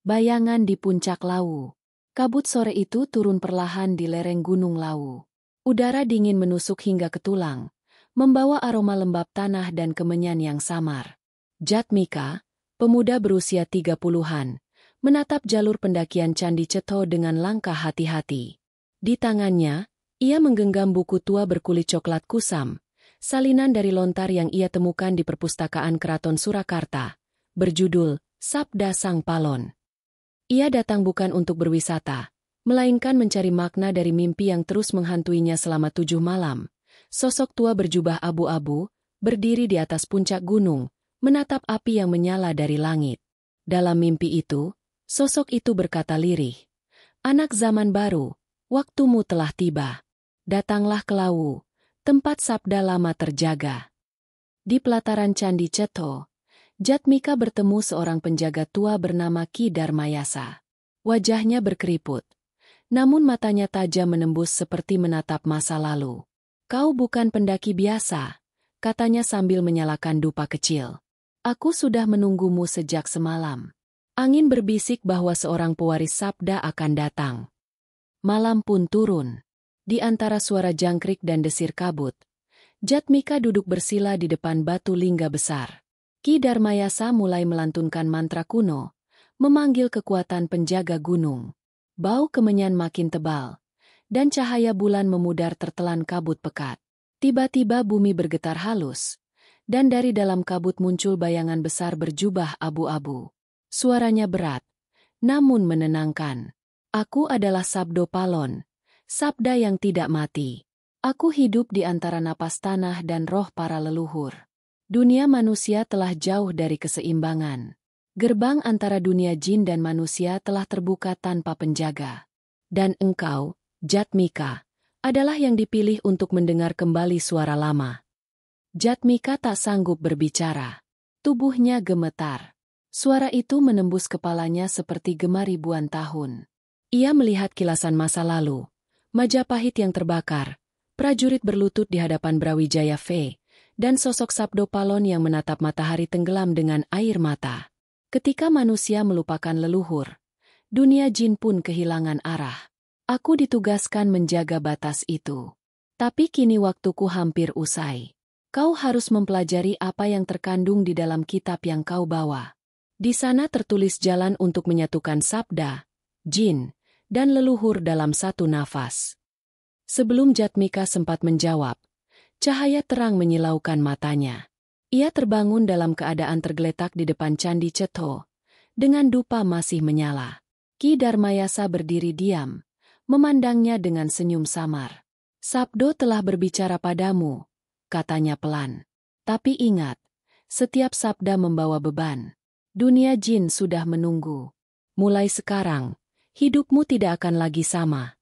Bayangan di puncak Lawu. Kabut sore itu turun perlahan di lereng Gunung Lawu. Udara dingin menusuk hingga ke tulang, membawa aroma lembab tanah dan kemenyan yang samar. Jatmika, pemuda berusia 30-an, menatap jalur pendakian Candi Cetho dengan langkah hati-hati. Di tangannya, ia menggenggam buku tua berkulit coklat kusam, salinan dari lontar yang ia temukan di perpustakaan Keraton Surakarta, berjudul Sabda Sang Palon. Ia datang bukan untuk berwisata, melainkan mencari makna dari mimpi yang terus menghantuinya selama 7 malam. Sosok tua berjubah abu-abu, berdiri di atas puncak gunung, menatap api yang menyala dari langit. Dalam mimpi itu, sosok itu berkata lirih, "Anak zaman baru, waktumu telah tiba. Datanglah ke Lawu, tempat sabda lama terjaga." Di pelataran Candi Cetho, Jatmika bertemu seorang penjaga tua bernama Ki Darmayasa. Wajahnya berkeriput, namun matanya tajam menembus seperti menatap masa lalu. "Kau bukan pendaki biasa," katanya sambil menyalakan dupa kecil. "Aku sudah menunggumu sejak semalam." Angin berbisik bahwa seorang pewaris sabda akan datang. Malam pun turun. Di antara suara jangkrik dan desir kabut, Jatmika duduk bersila di depan batu lingga besar. Ki Darmayasa mulai melantunkan mantra kuno, memanggil kekuatan penjaga gunung. Bau kemenyan makin tebal, dan cahaya bulan memudar tertelan kabut pekat. Tiba-tiba bumi bergetar halus, dan dari dalam kabut muncul bayangan besar berjubah abu-abu. Suaranya berat, namun menenangkan. "Aku adalah Sabdo Palon, sabda yang tidak mati. Aku hidup di antara napas tanah dan roh para leluhur. Dunia manusia telah jauh dari keseimbangan. Gerbang antara dunia jin dan manusia telah terbuka tanpa penjaga. Dan engkau, Jatmika, adalah yang dipilih untuk mendengar kembali suara lama." Jatmika tak sanggup berbicara. Tubuhnya gemetar. Suara itu menembus kepalanya seperti gema ribuan tahun. Ia melihat kilasan masa lalu, Majapahit yang terbakar, prajurit berlutut di hadapan Brawijaya V, dan sosok Sabdo Palon yang menatap matahari tenggelam dengan air mata. Ketika manusia melupakan leluhur, dunia jin pun kehilangan arah. Aku ditugaskan menjaga batas itu. Tapi kini waktuku hampir usai. Kau harus mempelajari apa yang terkandung di dalam kitab yang kau bawa. Di sana tertulis jalan untuk menyatukan sabda, jin, dan leluhur dalam satu nafas. Sebelum Jatmika sempat menjawab, cahaya terang menyilaukan matanya. Ia terbangun dalam keadaan tergeletak di depan Candi Cetho, dengan dupa masih menyala. Ki Darmayasa berdiri diam, memandangnya dengan senyum samar. "Sabdo telah berbicara padamu," katanya pelan. "Tapi ingat, setiap sabda membawa beban. Dunia jin sudah menunggu. Mulai sekarang, hidupmu tidak akan lagi sama."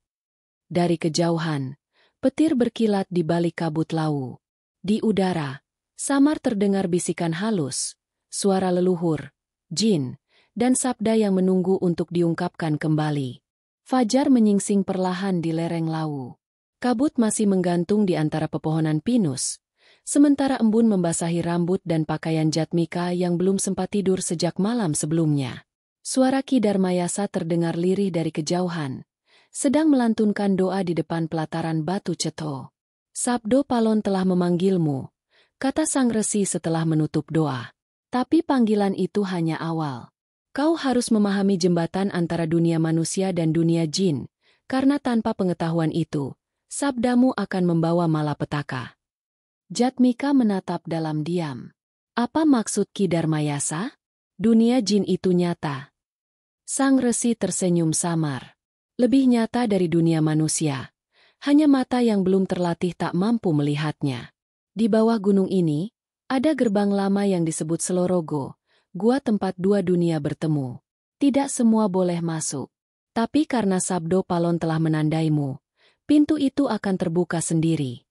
Dari kejauhan, petir berkilat di balik kabut Lawu. Di udara, samar terdengar bisikan halus, suara leluhur, jin, dan sabda yang menunggu untuk diungkapkan kembali. Fajar menyingsing perlahan di lereng Lawu. Kabut masih menggantung di antara pepohonan pinus, sementara embun membasahi rambut dan pakaian Jatmika yang belum sempat tidur sejak malam sebelumnya. Suara Ki Darmayasa terdengar lirih dari kejauhan, sedang melantunkan doa di depan pelataran batu Cetho. "Sabdo Palon telah memanggilmu," kata sang resi setelah menutup doa. "Tapi panggilan itu hanya awal. Kau harus memahami jembatan antara dunia manusia dan dunia jin, karena tanpa pengetahuan itu, sabdamu akan membawa malapetaka." Jatmika menatap dalam diam. Apa maksud Ki Darmayasa? Dunia jin itu nyata. Sang resi tersenyum samar. Lebih nyata dari dunia manusia. Hanya mata yang belum terlatih tak mampu melihatnya. Di bawah gunung ini, ada gerbang lama yang disebut Selorogo, gua tempat dua dunia bertemu. Tidak semua boleh masuk. Tapi karena Sabdo Palon telah menandaimu, pintu itu akan terbuka sendiri.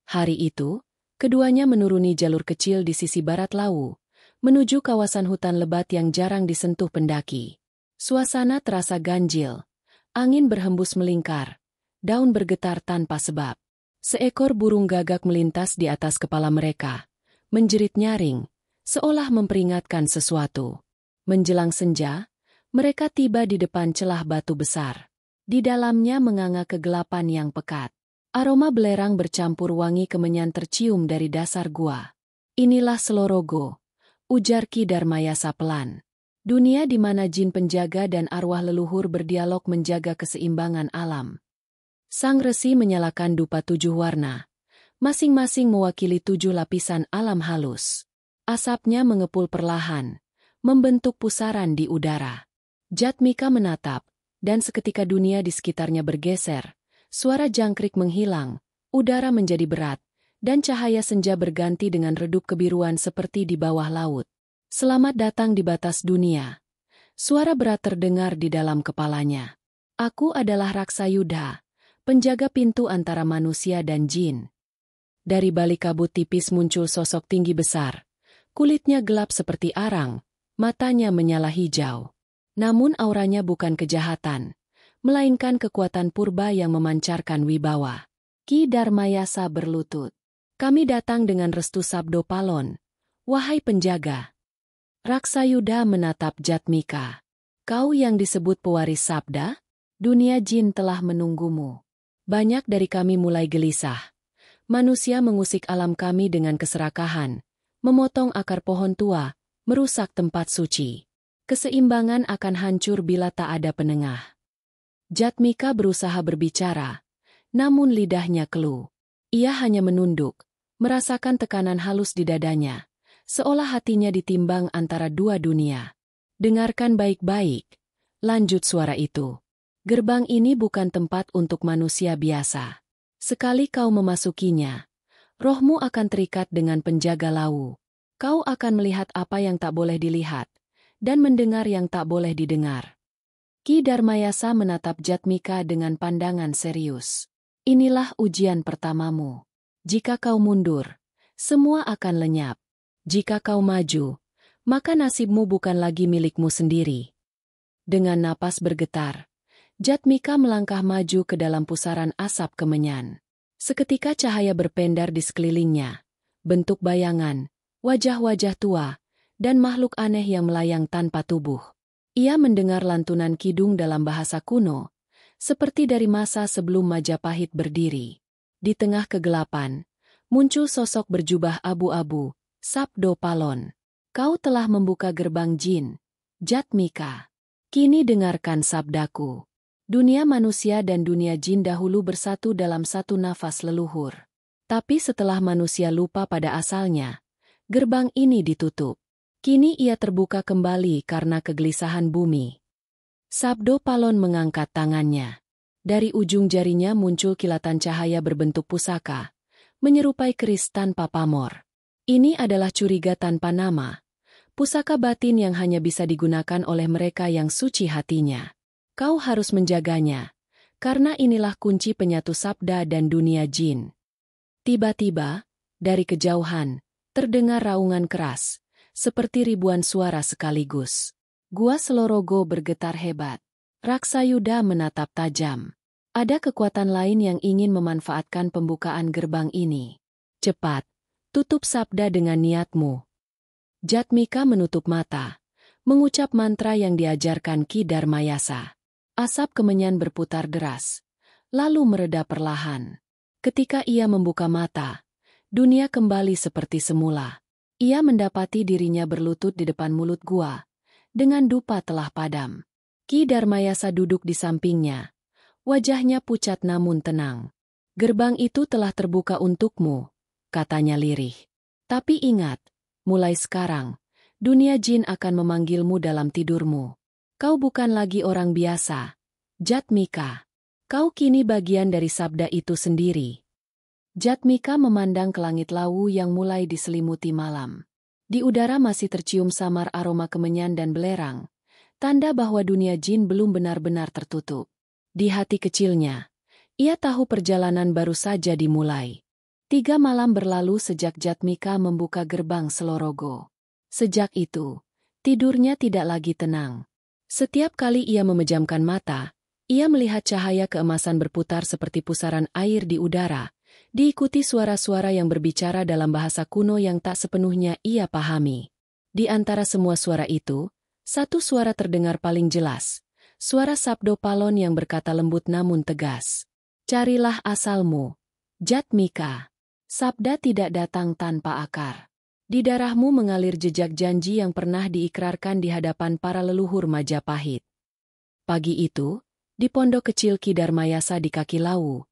Hari itu, keduanya menuruni jalur kecil di sisi barat Lawu, menuju kawasan hutan lebat yang jarang disentuh pendaki. Suasana terasa ganjil, angin berhembus melingkar, daun bergetar tanpa sebab. Seekor burung gagak melintas di atas kepala mereka, menjerit nyaring, seolah memperingatkan sesuatu. Menjelang senja, Mereka tiba di depan celah batu besar. Di dalamnya menganga kegelapan yang pekat. Aroma belerang bercampur wangi kemenyan tercium dari dasar gua. Inilah Selorogo, ujar Ki Darmayasa pelan. Dunia di mana jin penjaga dan arwah leluhur berdialog menjaga keseimbangan alam. Sang resi menyalakan dupa 7 warna, masing-masing mewakili 7 lapisan alam halus. Asapnya mengepul perlahan, membentuk pusaran di udara. Jatmika menatap, dan seketika dunia di sekitarnya bergeser. Suara jangkrik menghilang, udara menjadi berat, dan cahaya senja berganti dengan redup kebiruan seperti di bawah laut. Selamat datang di batas dunia. Suara berat terdengar di dalam kepalanya. Aku adalah Raksayuda, penjaga pintu antara manusia dan jin. Dari balik kabut tipis muncul sosok tinggi besar. Kulitnya gelap seperti arang, matanya menyala hijau. Namun auranya bukan kejahatan, melainkan kekuatan purba yang memancarkan wibawa. Ki Darmayasa berlutut. Kami datang dengan restu Sabdo Palon. Wahai penjaga. Raksayuda menatap Jatmika. Kau yang disebut pewaris sabda? Dunia jin telah menunggumu. Banyak dari kami mulai gelisah. Manusia mengusik alam kami dengan keserakahan, memotong akar pohon tua, merusak tempat suci. Keseimbangan akan hancur bila tak ada penengah. Jatmika berusaha berbicara, namun lidahnya keluh. Ia hanya menunduk, merasakan tekanan halus di dadanya, seolah hatinya ditimbang antara 2 dunia. Dengarkan baik-baik, lanjut suara itu. Gerbang ini bukan tempat untuk manusia biasa. Sekali kau memasukinya, rohmu akan terikat dengan penjaga Lawu. Kau akan melihat apa yang tak boleh dilihat, dan mendengar yang tak boleh didengar. Ki Darmayasa menatap Jatmika dengan pandangan serius. Inilah ujian pertamamu. Jika kau mundur, semua akan lenyap. Jika kau maju, maka nasibmu bukan lagi milikmu sendiri. Dengan napas bergetar, Jatmika melangkah maju ke dalam pusaran asap kemenyan. Seketika cahaya berpendar di sekelilingnya. Bentuk bayangan, wajah-wajah tua, dan makhluk aneh yang melayang tanpa tubuh. Ia mendengar lantunan kidung dalam bahasa kuno, seperti dari masa sebelum Majapahit berdiri. Di tengah kegelapan, muncul sosok berjubah abu-abu, Sabdo Palon. Kau telah membuka gerbang jin, Jatmika. Kini dengarkan sabdaku. Dunia manusia dan dunia jin dahulu bersatu dalam satu nafas leluhur. Tapi setelah manusia lupa pada asalnya, gerbang ini ditutup. Kini ia terbuka kembali karena kegelisahan bumi. Sabdo Palon mengangkat tangannya. Dari ujung jarinya muncul kilatan cahaya berbentuk pusaka, menyerupai keris tanpa pamor. Ini adalah curiga tanpa nama, pusaka batin yang hanya bisa digunakan oleh mereka yang suci hatinya. Kau harus menjaganya, karena inilah kunci penyatu sabda dan dunia jin. Tiba-tiba, dari kejauhan, terdengar raungan keras, seperti ribuan suara sekaligus. Gua Selorogo bergetar hebat. Raksayuda menatap tajam. Ada kekuatan lain yang ingin memanfaatkan pembukaan gerbang ini. Cepat, tutup sabda dengan niatmu. Jatmika menutup mata, mengucap mantra yang diajarkan Ki Darmayasa. Asap kemenyan berputar deras, lalu mereda perlahan. Ketika ia membuka mata, dunia kembali seperti semula. Ia mendapati dirinya berlutut di depan mulut gua, dengan dupa telah padam. Ki Darmayasa duduk di sampingnya, wajahnya pucat namun tenang. Gerbang itu telah terbuka untukmu, katanya lirih. Tapi ingat, mulai sekarang, dunia jin akan memanggilmu dalam tidurmu. Kau bukan lagi orang biasa, Jatmika. Kau kini bagian dari sabda itu sendiri. Jatmika memandang ke langit Lawu yang mulai diselimuti malam. Di udara masih tercium samar aroma kemenyan dan belerang, tanda bahwa dunia jin belum benar-benar tertutup. Di hati kecilnya, ia tahu perjalanan baru saja dimulai. 3 malam berlalu sejak Jatmika membuka gerbang Selorogo. Sejak itu, tidurnya tidak lagi tenang. Setiap kali ia memejamkan mata, ia melihat cahaya keemasan berputar seperti pusaran air di udara, diikuti suara-suara yang berbicara dalam bahasa kuno yang tak sepenuhnya ia pahami. Di antara semua suara itu, Satu suara terdengar paling jelas. Suara Sabdo Palon yang berkata lembut namun tegas. Carilah asalmu, Jatmika. Sabda tidak datang tanpa akar. Di darahmu mengalir jejak janji yang pernah diikrarkan di hadapan para leluhur Majapahit. Pagi itu, di pondok kecil Ki Darmayasa di kaki Lawu,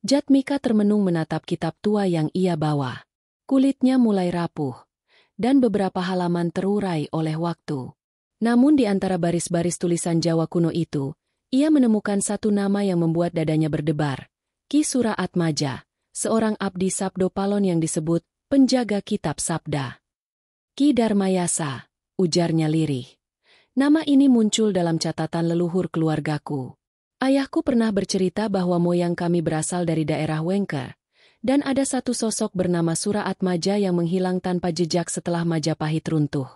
Jatmika termenung menatap kitab tua yang ia bawa. Kulitnya mulai rapuh, dan beberapa halaman terurai oleh waktu. Namun di antara baris-baris tulisan Jawa kuno itu, ia menemukan satu nama yang membuat dadanya berdebar. Ki Suraatmaja, seorang abdi Sabdo Palon yang disebut penjaga kitab sabda. Ki Darmayasa, ujarnya lirih. Nama ini muncul dalam catatan leluhur keluargaku. Ayahku pernah bercerita bahwa moyang kami berasal dari daerah Wengker, dan ada satu sosok bernama Suraatmaja yang menghilang tanpa jejak setelah Majapahit runtuh.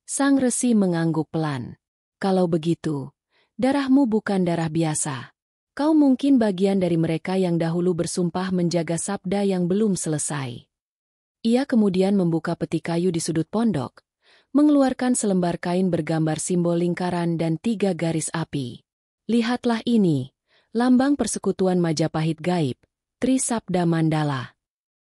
Sang resi mengangguk pelan. Kalau begitu, darahmu bukan darah biasa. Kau mungkin bagian dari mereka yang dahulu bersumpah menjaga sabda yang belum selesai. Ia kemudian membuka peti kayu di sudut pondok, mengeluarkan selembar kain bergambar simbol lingkaran dan 3 garis api. Lihatlah ini, lambang persekutuan Majapahit gaib, Trisabda Mandala.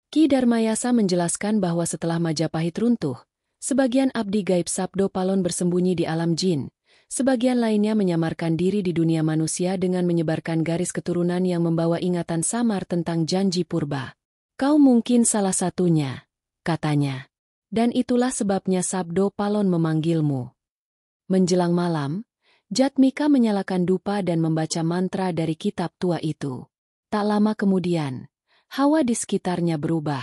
Ki Darmayasa menjelaskan bahwa setelah Majapahit runtuh, sebagian abdi gaib Sabdo Palon bersembunyi di alam jin, sebagian lainnya menyamarkan diri di dunia manusia dengan menyebarkan garis keturunan yang membawa ingatan samar tentang janji purba. Kau mungkin salah satunya, katanya. Dan itulah sebabnya Sabdo Palon memanggilmu. Menjelang malam, Jatmika menyalakan dupa dan membaca mantra dari kitab tua itu. Tak lama kemudian, hawa di sekitarnya berubah.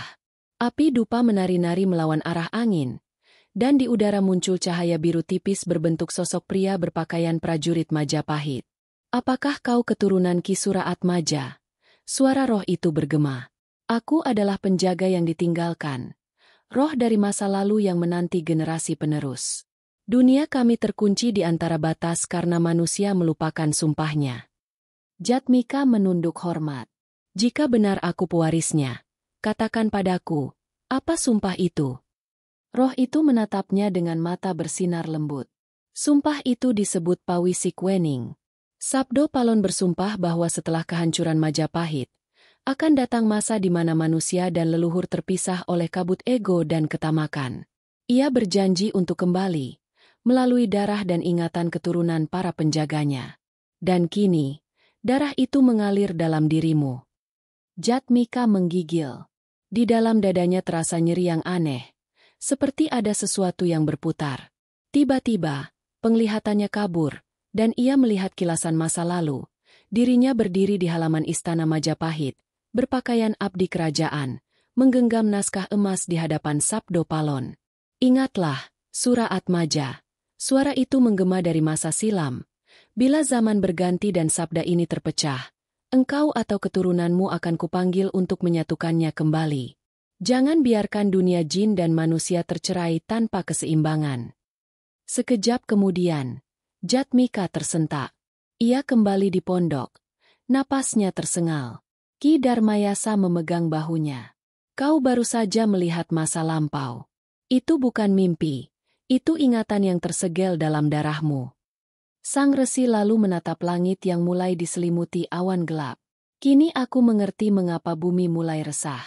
Api dupa menari-nari melawan arah angin, dan di udara muncul cahaya biru tipis berbentuk sosok pria berpakaian prajurit Majapahit. Apakah kau keturunan Ki Suraatmaja? Suara roh itu bergema. Aku adalah penjaga yang ditinggalkan. Roh dari masa lalu yang menanti generasi penerus. Dunia kami terkunci di antara batas karena manusia melupakan sumpahnya. Jatmika menunduk hormat. Jika benar aku pewarisnya, katakan padaku, apa sumpah itu? Roh itu menatapnya dengan mata bersinar lembut. Sumpah itu disebut Pawisik Wening. Sabdo Palon bersumpah bahwa setelah kehancuran Majapahit, akan datang masa di mana manusia dan leluhur terpisah oleh kabut ego dan ketamakan. Ia berjanji untuk kembali, melalui darah dan ingatan keturunan para penjaganya. Dan kini, darah itu mengalir dalam dirimu. Jatmika menggigil. Di dalam dadanya terasa nyeri yang aneh, seperti ada sesuatu yang berputar. Tiba-tiba, penglihatannya kabur, dan ia melihat kilasan masa lalu. Dirinya berdiri di halaman istana Majapahit, berpakaian abdi kerajaan, menggenggam naskah emas di hadapan Sabdo Palon. Ingatlah, Suraatmaja. Suara itu menggema dari masa silam. Bila zaman berganti dan sabda ini terpecah, engkau atau keturunanmu akan kupanggil untuk menyatukannya kembali. Jangan biarkan dunia jin dan manusia tercerai tanpa keseimbangan. Sekejap kemudian, Jatmika tersentak. Ia kembali di pondok. Napasnya tersengal. Ki Darmayasa memegang bahunya. Kau baru saja melihat masa lampau. Itu bukan mimpi. Itu ingatan yang tersegel dalam darahmu. Sang resi lalu menatap langit yang mulai diselimuti awan gelap. Kini aku mengerti mengapa bumi mulai resah.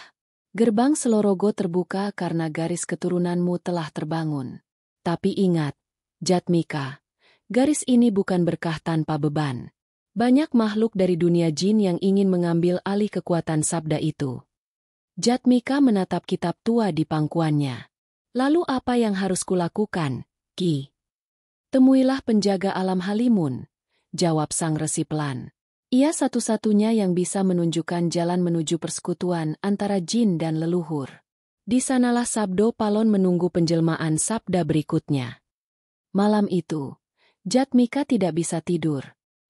Gerbang Selorogo terbuka karena garis keturunanmu telah terbangun. Tapi ingat, Jatmika, garis ini bukan berkah tanpa beban. Banyak makhluk dari dunia jin yang ingin mengambil alih kekuatan sabda itu. Jatmika menatap kitab tua di pangkuannya. Lalu apa yang harus kulakukan, Ki? Temuilah penjaga alam Halimun, jawab sang resi pelan. Ia satu-satunya yang bisa menunjukkan jalan menuju persekutuan antara jin dan leluhur. Di sanalah Sabdo Palon menunggu penjelmaan sabda berikutnya. Malam itu, Jatmika tidak bisa tidur.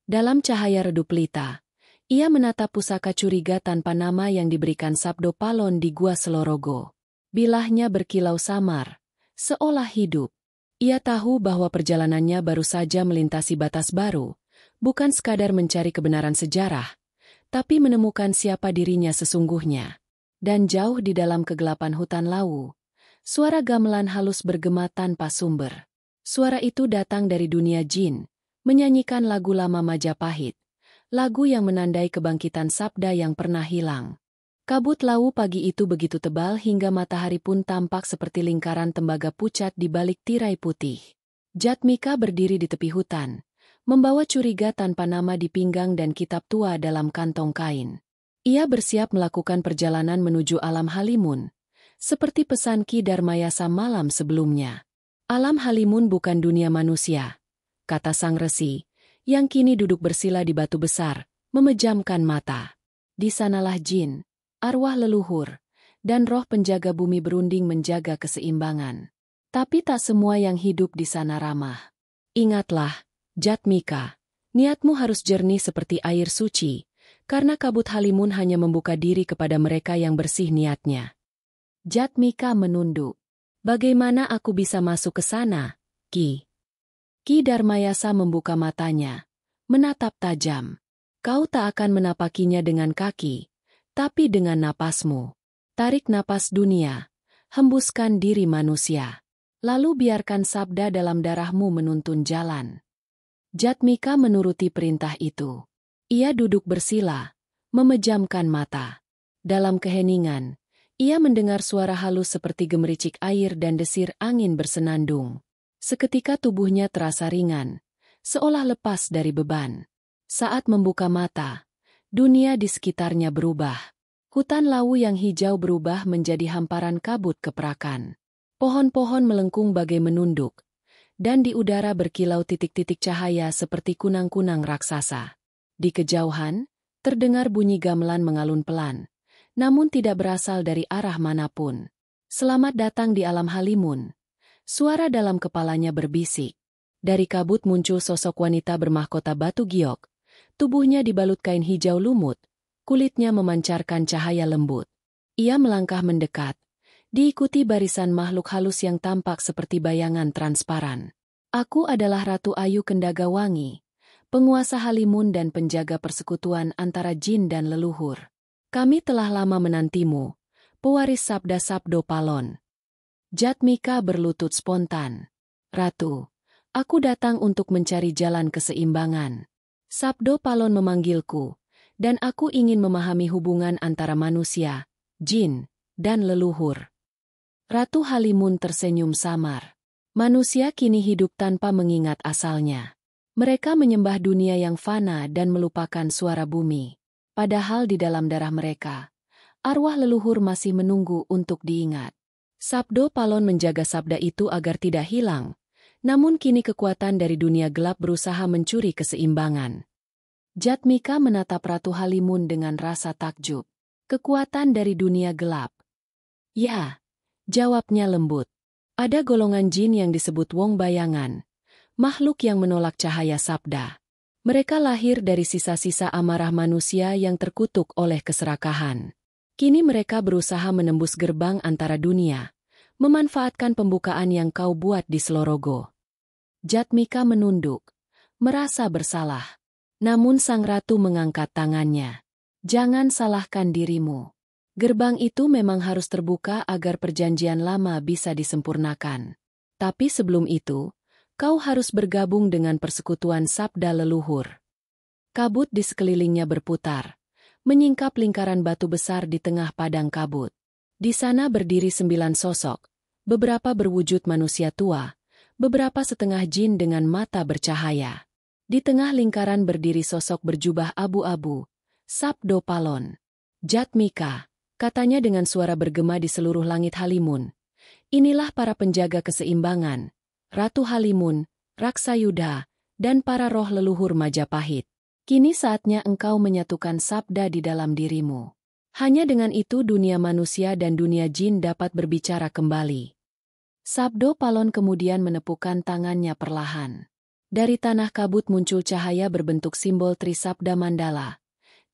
Dalam cahaya redup pelita, ia menatap pusaka curiga tanpa nama yang diberikan Sabdo Palon di Gua Selorogo. Bilahnya berkilau samar, seolah hidup. Ia tahu bahwa perjalanannya baru saja melintasi batas baru, bukan sekadar mencari kebenaran sejarah, tapi menemukan siapa dirinya sesungguhnya. Dan jauh di dalam kegelapan hutan Lawu, suara gamelan halus bergema tanpa sumber. Suara itu datang dari dunia jin, menyanyikan lagu lama Majapahit, lagu yang menandai kebangkitan sabda yang pernah hilang. Kabut lawu pagi itu begitu tebal hingga matahari pun tampak seperti lingkaran tembaga pucat di balik tirai putih. Jatmika berdiri di tepi hutan, membawa curiga tanpa nama di pinggang dan kitab tua dalam kantong kain. Ia bersiap melakukan perjalanan menuju alam Halimun, seperti pesan Ki Darmayasa malam sebelumnya. Alam Halimun bukan dunia manusia, kata sang resi, yang kini duduk bersila di batu besar, memejamkan mata. Di sanalah jin, arwah leluhur, dan roh penjaga bumi berunding menjaga keseimbangan. Tapi tak semua yang hidup di sana ramah. Ingatlah, Jatmika, niatmu harus jernih seperti air suci, karena kabut Halimun hanya membuka diri kepada mereka yang bersih niatnya. Jatmika menunduk. Bagaimana aku bisa masuk ke sana, Ki? Ki Darmayasa membuka matanya, menatap tajam. Kau tak akan menapakinya dengan kaki, tapi dengan napasmu. Tarik napas dunia, hembuskan diri manusia. Lalu biarkan sabda dalam darahmu menuntun jalan. Jatmika menuruti perintah itu. Ia duduk bersila, memejamkan mata. Dalam keheningan, ia mendengar suara halus seperti gemericik air dan desir angin bersenandung. Seketika tubuhnya terasa ringan, seolah lepas dari beban. Saat membuka mata, dunia di sekitarnya berubah. Hutan lawu yang hijau berubah menjadi hamparan kabut keperakan. Pohon-pohon melengkung bagai menunduk, dan di udara berkilau titik-titik cahaya seperti kunang-kunang raksasa. Di kejauhan, terdengar bunyi gamelan mengalun pelan, namun tidak berasal dari arah manapun. Selamat datang di alam Halimun. Suara dalam kepalanya berbisik. Dari kabut muncul sosok wanita bermahkota batu giok. Tubuhnya dibalut kain hijau lumut, kulitnya memancarkan cahaya lembut. Ia melangkah mendekat, diikuti barisan makhluk halus yang tampak seperti bayangan transparan. Aku adalah Ratu Ayu Kendagawangi, penguasa Halimun dan penjaga persekutuan antara jin dan leluhur. Kami telah lama menantimu, pewaris Sabda Sabdo Palon. Jatmika berlutut spontan. Ratu, aku datang untuk mencari jalan keseimbangan. Sabdo Palon memanggilku, dan aku ingin memahami hubungan antara manusia, jin, dan leluhur. Ratu Halimun tersenyum samar. Manusia kini hidup tanpa mengingat asalnya. Mereka menyembah dunia yang fana dan melupakan suara bumi. Padahal di dalam darah mereka, arwah leluhur masih menunggu untuk diingat. Sabdo Palon menjaga sabda itu agar tidak hilang, namun kini kekuatan dari dunia gelap berusaha mencuri keseimbangan. Jatmika menatap Ratu Halimun dengan rasa takjub. Kekuatan dari dunia gelap. Ya, jawabnya lembut. Ada golongan jin yang disebut Wong Bayangan, makhluk yang menolak cahaya sabda. Mereka lahir dari sisa-sisa amarah manusia yang terkutuk oleh keserakahan. Kini mereka berusaha menembus gerbang antara dunia, memanfaatkan pembukaan yang kau buat di Selorogo. Jatmika menunduk, merasa bersalah. Namun sang ratu mengangkat tangannya. Jangan salahkan dirimu. Gerbang itu memang harus terbuka agar perjanjian lama bisa disempurnakan. Tapi sebelum itu, kau harus bergabung dengan persekutuan sabda leluhur. Kabut di sekelilingnya berputar, menyingkap lingkaran batu besar di tengah padang kabut. Di sana berdiri 9 sosok, beberapa berwujud manusia tua, beberapa setengah jin dengan mata bercahaya. Di tengah lingkaran berdiri sosok berjubah abu-abu, Sabdo Palon. Jatmika, katanya dengan suara bergema di seluruh langit Halimun. Inilah para penjaga keseimbangan, Ratu Halimun, Raksayuda, dan para roh leluhur Majapahit. Kini saatnya engkau menyatukan sabda di dalam dirimu. Hanya dengan itu dunia manusia dan dunia jin dapat berbicara kembali. Sabdo Palon kemudian menepukkan tangannya perlahan. Dari tanah kabut muncul cahaya berbentuk simbol Trisabda Mandala.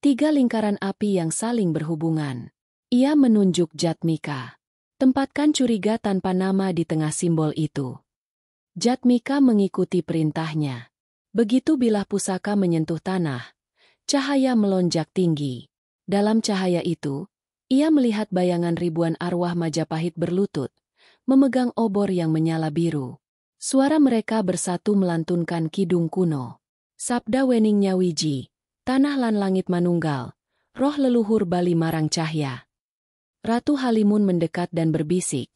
3 lingkaran api yang saling berhubungan. Ia menunjuk Jatmika. Tempatkan curiga tanpa nama di tengah simbol itu. Jatmika mengikuti perintahnya. Begitu bilah pusaka menyentuh tanah, cahaya melonjak tinggi. Dalam cahaya itu, ia melihat bayangan ribuan arwah Majapahit berlutut, memegang obor yang menyala biru. Suara mereka bersatu melantunkan kidung kuno. Sabda wening nyawiji, tanah lan langit manunggal, roh leluhur bali marang cahya. Ratu Halimun mendekat dan berbisik,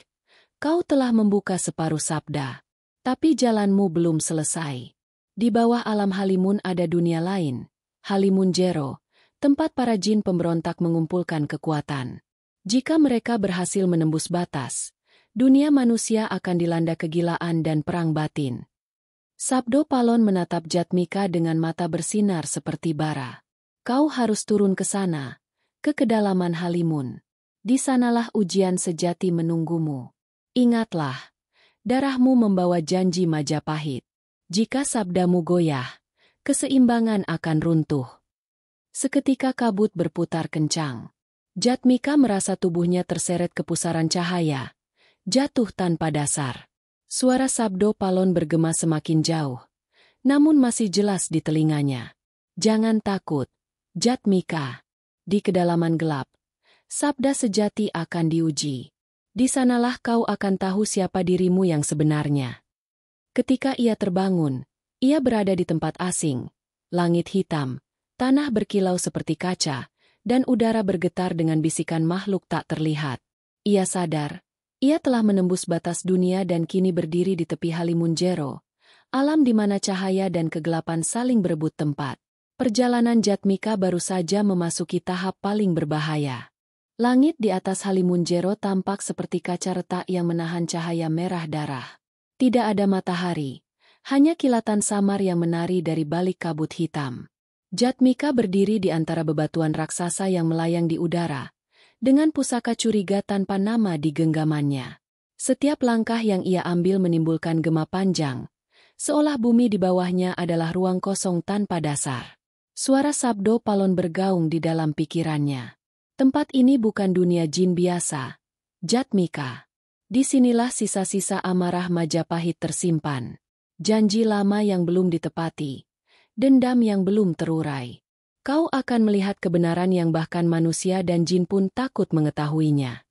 kau telah membuka separuh sabda. Tapi jalanmu belum selesai. Di bawah alam Halimun ada dunia lain, Halimun Jero, tempat para jin pemberontak mengumpulkan kekuatan. Jika mereka berhasil menembus batas, dunia manusia akan dilanda kegilaan dan perang batin. Sabdo Palon menatap Jatmika dengan mata bersinar seperti bara. Kau harus turun ke sana, ke kedalaman Halimun. Di sanalah ujian sejati menunggumu. Ingatlah, darahmu membawa janji Majapahit. Jika sabdamu goyah, keseimbangan akan runtuh. Seketika kabut berputar kencang. Jatmika merasa tubuhnya terseret ke pusaran cahaya, jatuh tanpa dasar. Suara Sabdo Palon bergema semakin jauh, namun masih jelas di telinganya. Jangan takut, Jatmika. Di kedalaman gelap, sabda sejati akan diuji. Di sanalah kau akan tahu siapa dirimu yang sebenarnya. Ketika ia terbangun, ia berada di tempat asing. Langit hitam, tanah berkilau seperti kaca, dan udara bergetar dengan bisikan makhluk tak terlihat. Ia sadar, ia telah menembus batas dunia dan kini berdiri di tepi Halimun Jero, alam di mana cahaya dan kegelapan saling berebut tempat. Perjalanan Jatmika baru saja memasuki tahap paling berbahaya. Langit di atas Halimun Jero tampak seperti kaca retak yang menahan cahaya merah darah. Tidak ada matahari, hanya kilatan samar yang menari dari balik kabut hitam. Jatmika berdiri di antara bebatuan raksasa yang melayang di udara, dengan pusaka curiga tanpa nama di genggamannya. Setiap langkah yang ia ambil menimbulkan gema panjang, seolah bumi di bawahnya adalah ruang kosong tanpa dasar. Suara Sabdo Palon bergaung di dalam pikirannya. Tempat ini bukan dunia jin biasa, Jatmika. Disinilah sisa-sisa amarah Majapahit tersimpan. Janji lama yang belum ditepati. Dendam yang belum terurai. Kau akan melihat kebenaran yang bahkan manusia dan jin pun takut mengetahuinya.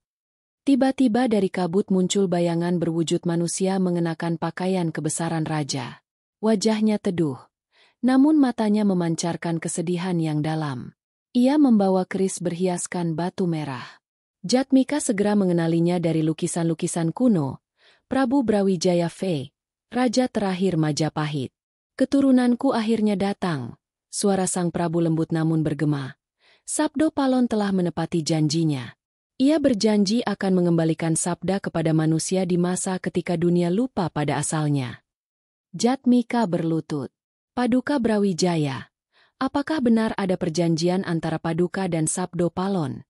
Tiba-tiba dari kabut muncul bayangan berwujud manusia mengenakan pakaian kebesaran raja. Wajahnya teduh, namun matanya memancarkan kesedihan yang dalam. Ia membawa keris berhiaskan batu merah. Jatmika segera mengenalinya dari lukisan-lukisan kuno, Prabu Brawijaya V, Raja terakhir Majapahit. Keturunanku akhirnya datang, suara sang Prabu lembut namun bergema. Sabdo Palon telah menepati janjinya. Ia berjanji akan mengembalikan sabda kepada manusia di masa ketika dunia lupa pada asalnya. Jatmika berlutut. Paduka Brawijaya, apakah benar ada perjanjian antara Paduka dan Sabdo Palon?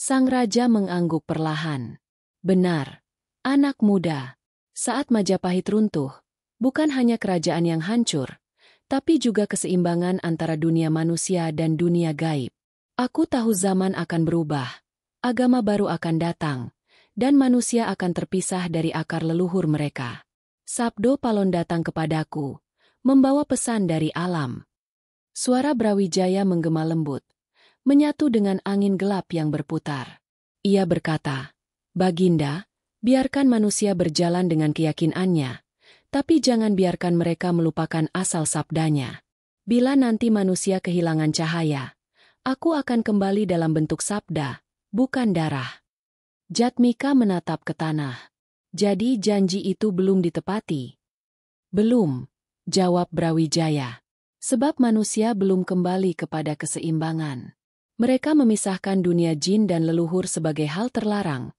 Sang Raja mengangguk perlahan. Benar, anak muda. Saat Majapahit runtuh, bukan hanya kerajaan yang hancur, tapi juga keseimbangan antara dunia manusia dan dunia gaib. Aku tahu zaman akan berubah, agama baru akan datang, dan manusia akan terpisah dari akar leluhur mereka. Sabdo Palon datang kepadaku, membawa pesan dari alam. Suara Brawijaya menggema lembut, menyatu dengan angin gelap yang berputar. Ia berkata, Baginda, biarkan manusia berjalan dengan keyakinannya, tapi jangan biarkan mereka melupakan asal sabdanya. Bila nanti manusia kehilangan cahaya, aku akan kembali dalam bentuk sabda, bukan darah. Jatmika menatap ke tanah. Jadi janji itu belum ditepati? Belum, jawab Brawijaya. Sebab manusia belum kembali kepada keseimbangan. Mereka memisahkan dunia jin dan leluhur sebagai hal terlarang,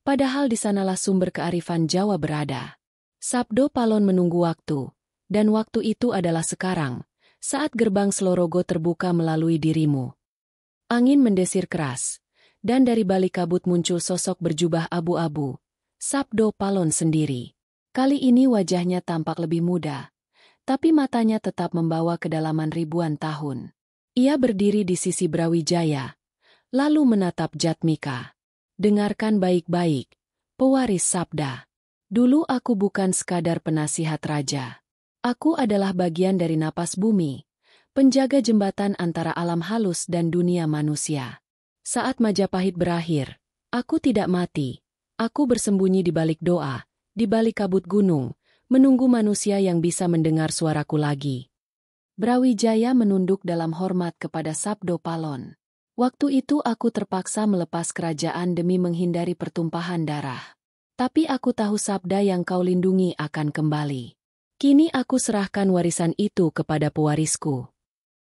padahal di sanalah sumber kearifan Jawa berada. Sabdo Palon menunggu waktu, dan waktu itu adalah sekarang, saat gerbang Selorogo terbuka melalui dirimu. Angin mendesir keras, dan dari balik kabut muncul sosok berjubah abu-abu, Sabdo Palon sendiri. Kali ini wajahnya tampak lebih muda, tapi matanya tetap membawa kedalaman ribuan tahun. Ia berdiri di sisi Brawijaya, lalu menatap Jatmika. Dengarkan baik-baik, pewaris sabda. Dulu aku bukan sekadar penasihat raja. Aku adalah bagian dari napas bumi, penjaga jembatan antara alam halus dan dunia manusia. Saat Majapahit berakhir, aku tidak mati. Aku bersembunyi di balik doa, di balik kabut gunung, menunggu manusia yang bisa mendengar suaraku lagi. Brawijaya menunduk dalam hormat kepada Sabdo Palon. Waktu itu aku terpaksa melepas kerajaan demi menghindari pertumpahan darah. Tapi aku tahu sabda yang kau lindungi akan kembali. Kini aku serahkan warisan itu kepada pewarisku.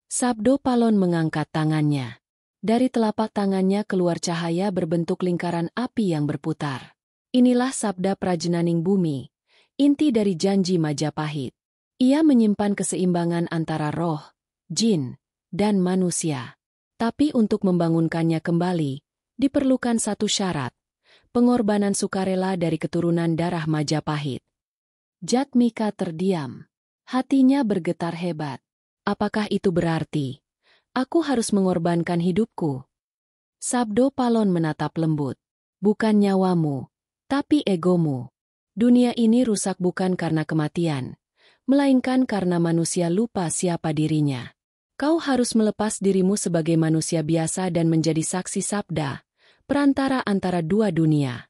Sabdo Palon mengangkat tangannya. Dari telapak tangannya keluar cahaya berbentuk lingkaran api yang berputar. Inilah sabda Prajenaning Bumi, inti dari janji Majapahit. Ia menyimpan keseimbangan antara roh, jin, dan manusia. Tapi untuk membangunkannya kembali, diperlukan satu syarat, pengorbanan sukarela dari keturunan darah Majapahit. Jatmika terdiam. Hatinya bergetar hebat. Apakah itu berarti aku harus mengorbankan hidupku? Sabdo Palon menatap lembut. Bukan nyawamu, tapi egomu. Dunia ini rusak bukan karena kematian, melainkan karena manusia lupa siapa dirinya. Kau harus melepas dirimu sebagai manusia biasa dan menjadi saksi sabda, perantara antara dua dunia.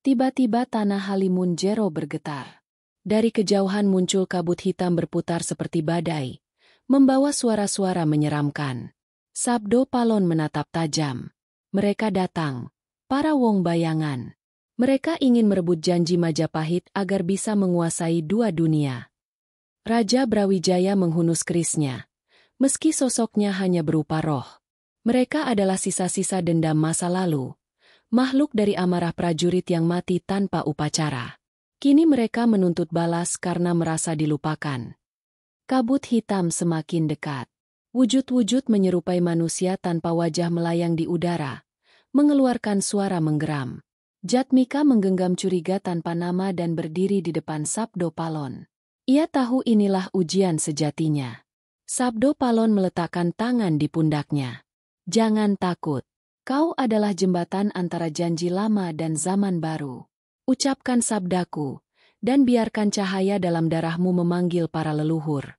Tiba-tiba tanah Halimunjero bergetar. Dari kejauhan muncul kabut hitam berputar seperti badai, membawa suara-suara menyeramkan. Sabdo Palon menatap tajam. Mereka datang, para wong bayangan. Mereka ingin merebut janji Majapahit agar bisa menguasai dua dunia. Raja Brawijaya menghunus kerisnya. Meski sosoknya hanya berupa roh, mereka adalah sisa-sisa dendam masa lalu, makhluk dari amarah prajurit yang mati tanpa upacara. Kini mereka menuntut balas karena merasa dilupakan. Kabut hitam semakin dekat. Wujud-wujud menyerupai manusia tanpa wajah melayang di udara, mengeluarkan suara menggeram. Jatmika menggenggam curiga tanpa nama dan berdiri di depan Sabdo Palon. Ia tahu inilah ujian sejatinya. Sabdo Palon meletakkan tangan di pundaknya. Jangan takut. Kau adalah jembatan antara janji lama dan zaman baru. Ucapkan sabdaku, dan biarkan cahaya dalam darahmu memanggil para leluhur.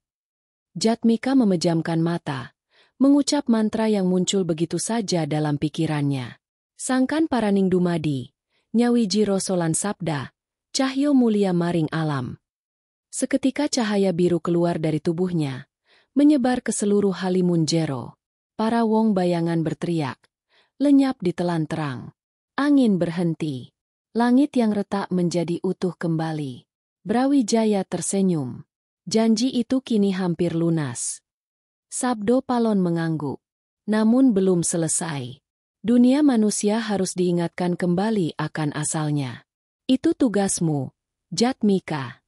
Jatmika memejamkan mata, mengucap mantra yang muncul begitu saja dalam pikirannya. Sangkan Paraning Dumadi, Nyawiji Rosolan Sabda, Cahyo Mulia Maring Alam. Seketika cahaya biru keluar dari tubuhnya, menyebar ke seluruh Halimunjero. Para wong bayangan berteriak, lenyap di telan terang. Angin berhenti. Langit yang retak menjadi utuh kembali. Brawijaya tersenyum. Janji itu kini hampir lunas. Sabdo Palon mengangguk. Namun belum selesai. Dunia manusia harus diingatkan kembali akan asalnya. Itu tugasmu, Jatmika.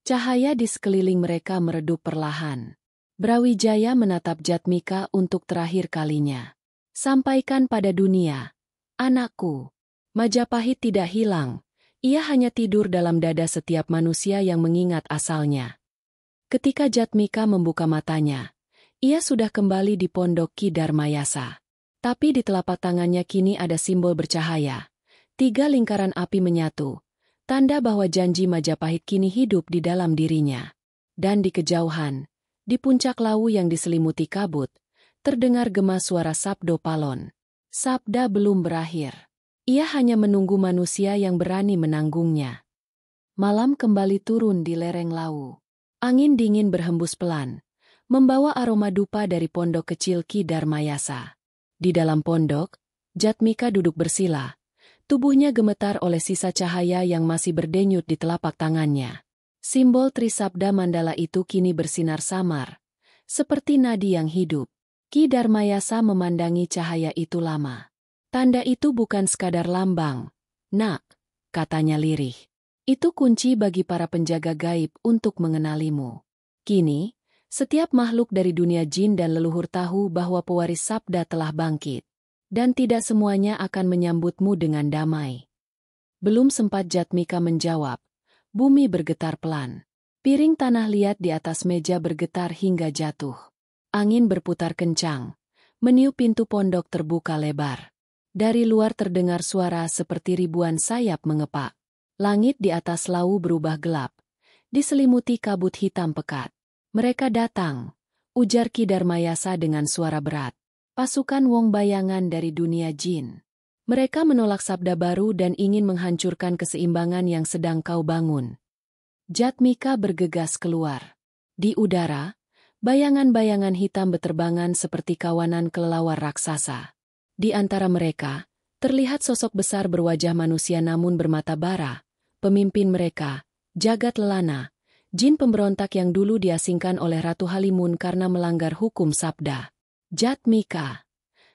Cahaya di sekeliling mereka meredup perlahan. Brawijaya menatap Jatmika untuk terakhir kalinya. Sampaikan pada dunia, anakku, Majapahit tidak hilang, ia hanya tidur dalam dada setiap manusia yang mengingat asalnya. Ketika Jatmika membuka matanya, ia sudah kembali di pondok Ki Darmayasa. Tapi di telapak tangannya kini ada simbol bercahaya. 3 lingkaran api menyatu, tanda bahwa janji Majapahit kini hidup di dalam dirinya. Dan di kejauhan, di puncak lawu yang diselimuti kabut, terdengar gema suara Sabdo Palon. Sabda belum berakhir. Ia hanya menunggu manusia yang berani menanggungnya. Malam kembali turun di lereng lawu. Angin dingin berhembus pelan, membawa aroma dupa dari pondok kecil Ki Darmayasa. Di dalam pondok, Jatmika duduk bersila. Tubuhnya gemetar oleh sisa cahaya yang masih berdenyut di telapak tangannya. Simbol Trisabda Mandala itu kini bersinar samar, seperti nadi yang hidup. Ki Darmayasa memandangi cahaya itu lama. Tanda itu bukan sekadar lambang, nak, katanya lirih. Itu kunci bagi para penjaga gaib untuk mengenalimu. Kini, setiap makhluk dari dunia jin dan leluhur tahu bahwa pewaris sabda telah bangkit. Dan tidak semuanya akan menyambutmu dengan damai. Belum sempat Jatmika menjawab. Bumi bergetar pelan. Piring tanah liat di atas meja bergetar hingga jatuh. Angin berputar kencang. Meniup pintu pondok terbuka lebar. Dari luar terdengar suara seperti ribuan sayap mengepak. Langit di atas lawu berubah gelap. Diselimuti kabut hitam pekat. Mereka datang, ujar Ki Darmayasa dengan suara berat. Pasukan wong bayangan dari dunia jin. Mereka menolak sabda baru dan ingin menghancurkan keseimbangan yang sedang kau bangun. Jatmika bergegas keluar. Di udara, bayangan-bayangan hitam beterbangan seperti kawanan kelelawar raksasa. Di antara mereka, terlihat sosok besar berwajah manusia namun bermata bara. Pemimpin mereka, Jagat Lelana, jin pemberontak yang dulu diasingkan oleh Ratu Halimun karena melanggar hukum sabda. Jatmika.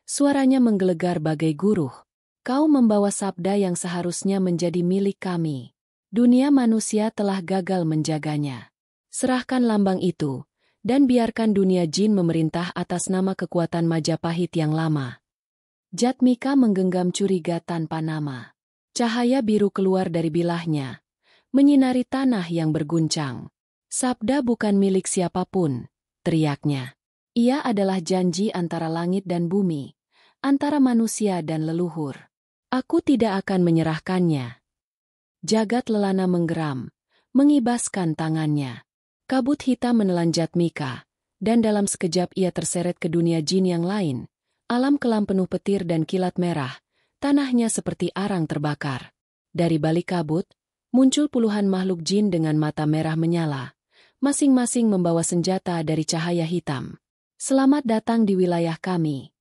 Suaranya menggelegar bagai guruh. Kau membawa sabda yang seharusnya menjadi milik kami. Dunia manusia telah gagal menjaganya. Serahkan lambang itu, dan biarkan dunia jin memerintah atas nama kekuatan Majapahit yang lama. Jatmika menggenggam curiga tanpa nama. Cahaya biru keluar dari bilahnya, menyinari tanah yang berguncang. Sabda bukan milik siapapun, teriaknya. Ia adalah janji antara langit dan bumi, antara manusia dan leluhur. Aku tidak akan menyerahkannya. Jagat Lelana menggeram, mengibaskan tangannya. Kabut hitam menelan Jatmika, dan dalam sekejap ia terseret ke dunia jin yang lain. Alam kelam penuh petir dan kilat merah, tanahnya seperti arang terbakar. Dari balik kabut, muncul puluhan makhluk jin dengan mata merah menyala, masing-masing membawa senjata dari cahaya hitam. Selamat datang di wilayah kami,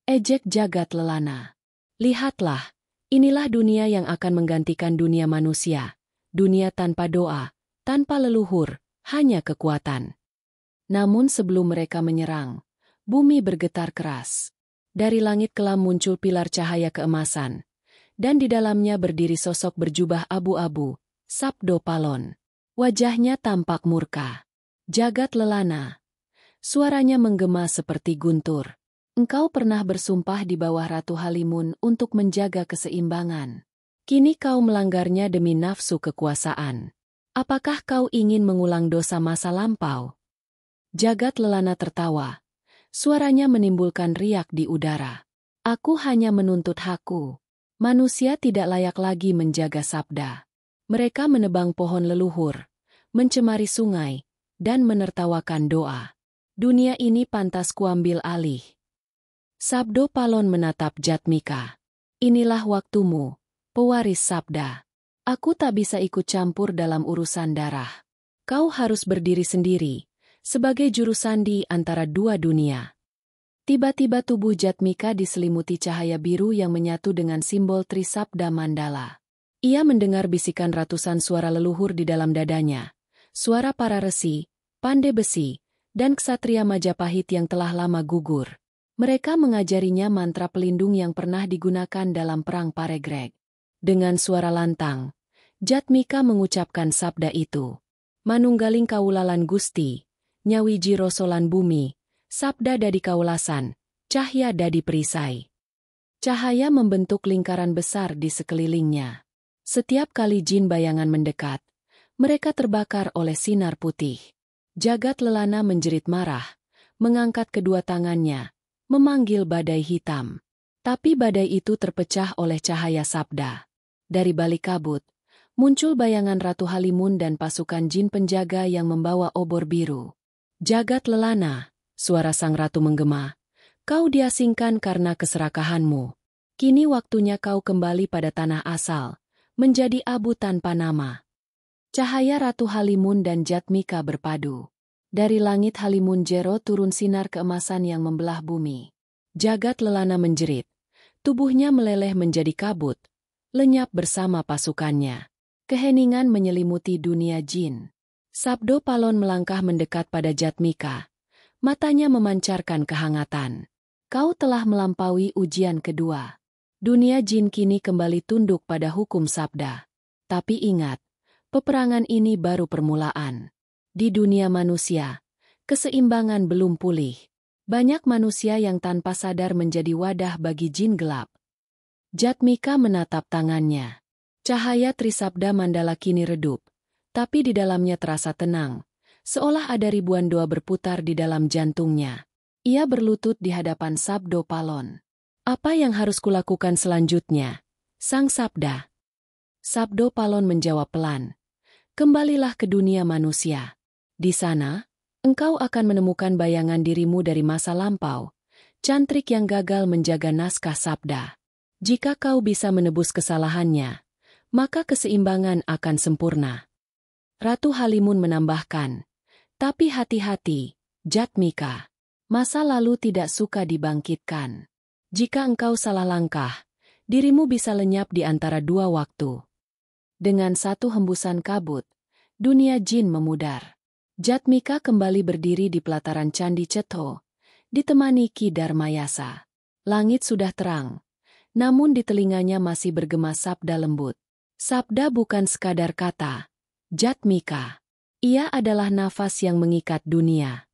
ejek Jagat Lelana. Lihatlah. Inilah dunia yang akan menggantikan dunia manusia. Dunia tanpa doa, tanpa leluhur, hanya kekuatan. Namun sebelum mereka menyerang, bumi bergetar keras. Dari langit kelam muncul pilar cahaya keemasan. Dan di dalamnya berdiri sosok berjubah abu-abu, Sabdo Palon. Wajahnya tampak murka. Jagat Lelana. Suaranya menggema seperti guntur. Engkau pernah bersumpah di bawah Ratu Halimun untuk menjaga keseimbangan. Kini kau melanggarnya demi nafsu kekuasaan. Apakah kau ingin mengulang dosa masa lampau? Jagat Lelana tertawa. Suaranya menimbulkan riak di udara. Aku hanya menuntut hakku. Manusia tidak layak lagi menjaga sabda. Mereka menebang pohon leluhur, mencemari sungai, dan menertawakan doa. Dunia ini pantas kuambil alih. Sabdo Palon menatap Jatmika. Inilah waktumu, pewaris sabda. Aku tak bisa ikut campur dalam urusan darah. Kau harus berdiri sendiri, sebagai juru sandi antara dua dunia. Tiba-tiba tubuh Jatmika diselimuti cahaya biru yang menyatu dengan simbol Trisabda Mandala. Ia mendengar bisikan ratusan suara leluhur di dalam dadanya. Suara para resi, pandai besi, dan ksatria Majapahit yang telah lama gugur. Mereka mengajarinya mantra pelindung yang pernah digunakan dalam Perang Paregreg. Dengan suara lantang, Jatmika mengucapkan sabda itu. Manunggaling kaulalan Gusti, nyawiji rosolan bumi, sabda dadi kaulasan, cahya dadi perisai. Cahaya membentuk lingkaran besar di sekelilingnya. Setiap kali jin bayangan mendekat, mereka terbakar oleh sinar putih. Jagat Lelana menjerit marah, mengangkat kedua tangannya, memanggil badai hitam. Tapi badai itu terpecah oleh cahaya sabda. Dari balik kabut, muncul bayangan Ratu Halimun dan pasukan jin penjaga yang membawa obor biru. Jagat Lelana, suara sang ratu menggema. Kau diasingkan karena keserakahanmu. Kini waktunya kau kembali pada tanah asal, menjadi abu tanpa nama. Cahaya Ratu Halimun dan Jatmika berpadu. Dari langit Halimun Jero turun sinar keemasan yang membelah bumi. Jagat Lelana menjerit. Tubuhnya meleleh menjadi kabut, lenyap bersama pasukannya. Keheningan menyelimuti dunia jin. Sabdo Palon melangkah mendekat pada Jatmika. Matanya memancarkan kehangatan. Kau telah melampaui ujian kedua. Dunia jin kini kembali tunduk pada hukum sabda. Tapi ingat, peperangan ini baru permulaan. Di dunia manusia, keseimbangan belum pulih. Banyak manusia yang tanpa sadar menjadi wadah bagi jin gelap. Jatmika menatap tangannya. Cahaya Trisabda Mandala kini redup, tapi di dalamnya terasa tenang, seolah ada ribuan doa berputar di dalam jantungnya. Ia berlutut di hadapan Sabdo Palon. Apa yang harus kulakukan selanjutnya? Sang Sabda. Sabdo Palon menjawab pelan. Kembalilah ke dunia manusia. Di sana, engkau akan menemukan bayangan dirimu dari masa lampau, cantrik yang gagal menjaga naskah sabda. Jika kau bisa menebus kesalahannya, maka keseimbangan akan sempurna. Ratu Halimun menambahkan, tapi hati-hati, Jatmika. Masa lalu tidak suka dibangkitkan. Jika engkau salah langkah, dirimu bisa lenyap di antara dua waktu. Dengan satu hembusan kabut, dunia jin memudar. Jatmika kembali berdiri di pelataran Candi Cetho, ditemani Ki Dharmayasa. Langit sudah terang, namun di telinganya masih bergema sabda lembut. Sabda bukan sekadar kata, Jatmika. Ia adalah nafas yang mengikat dunia.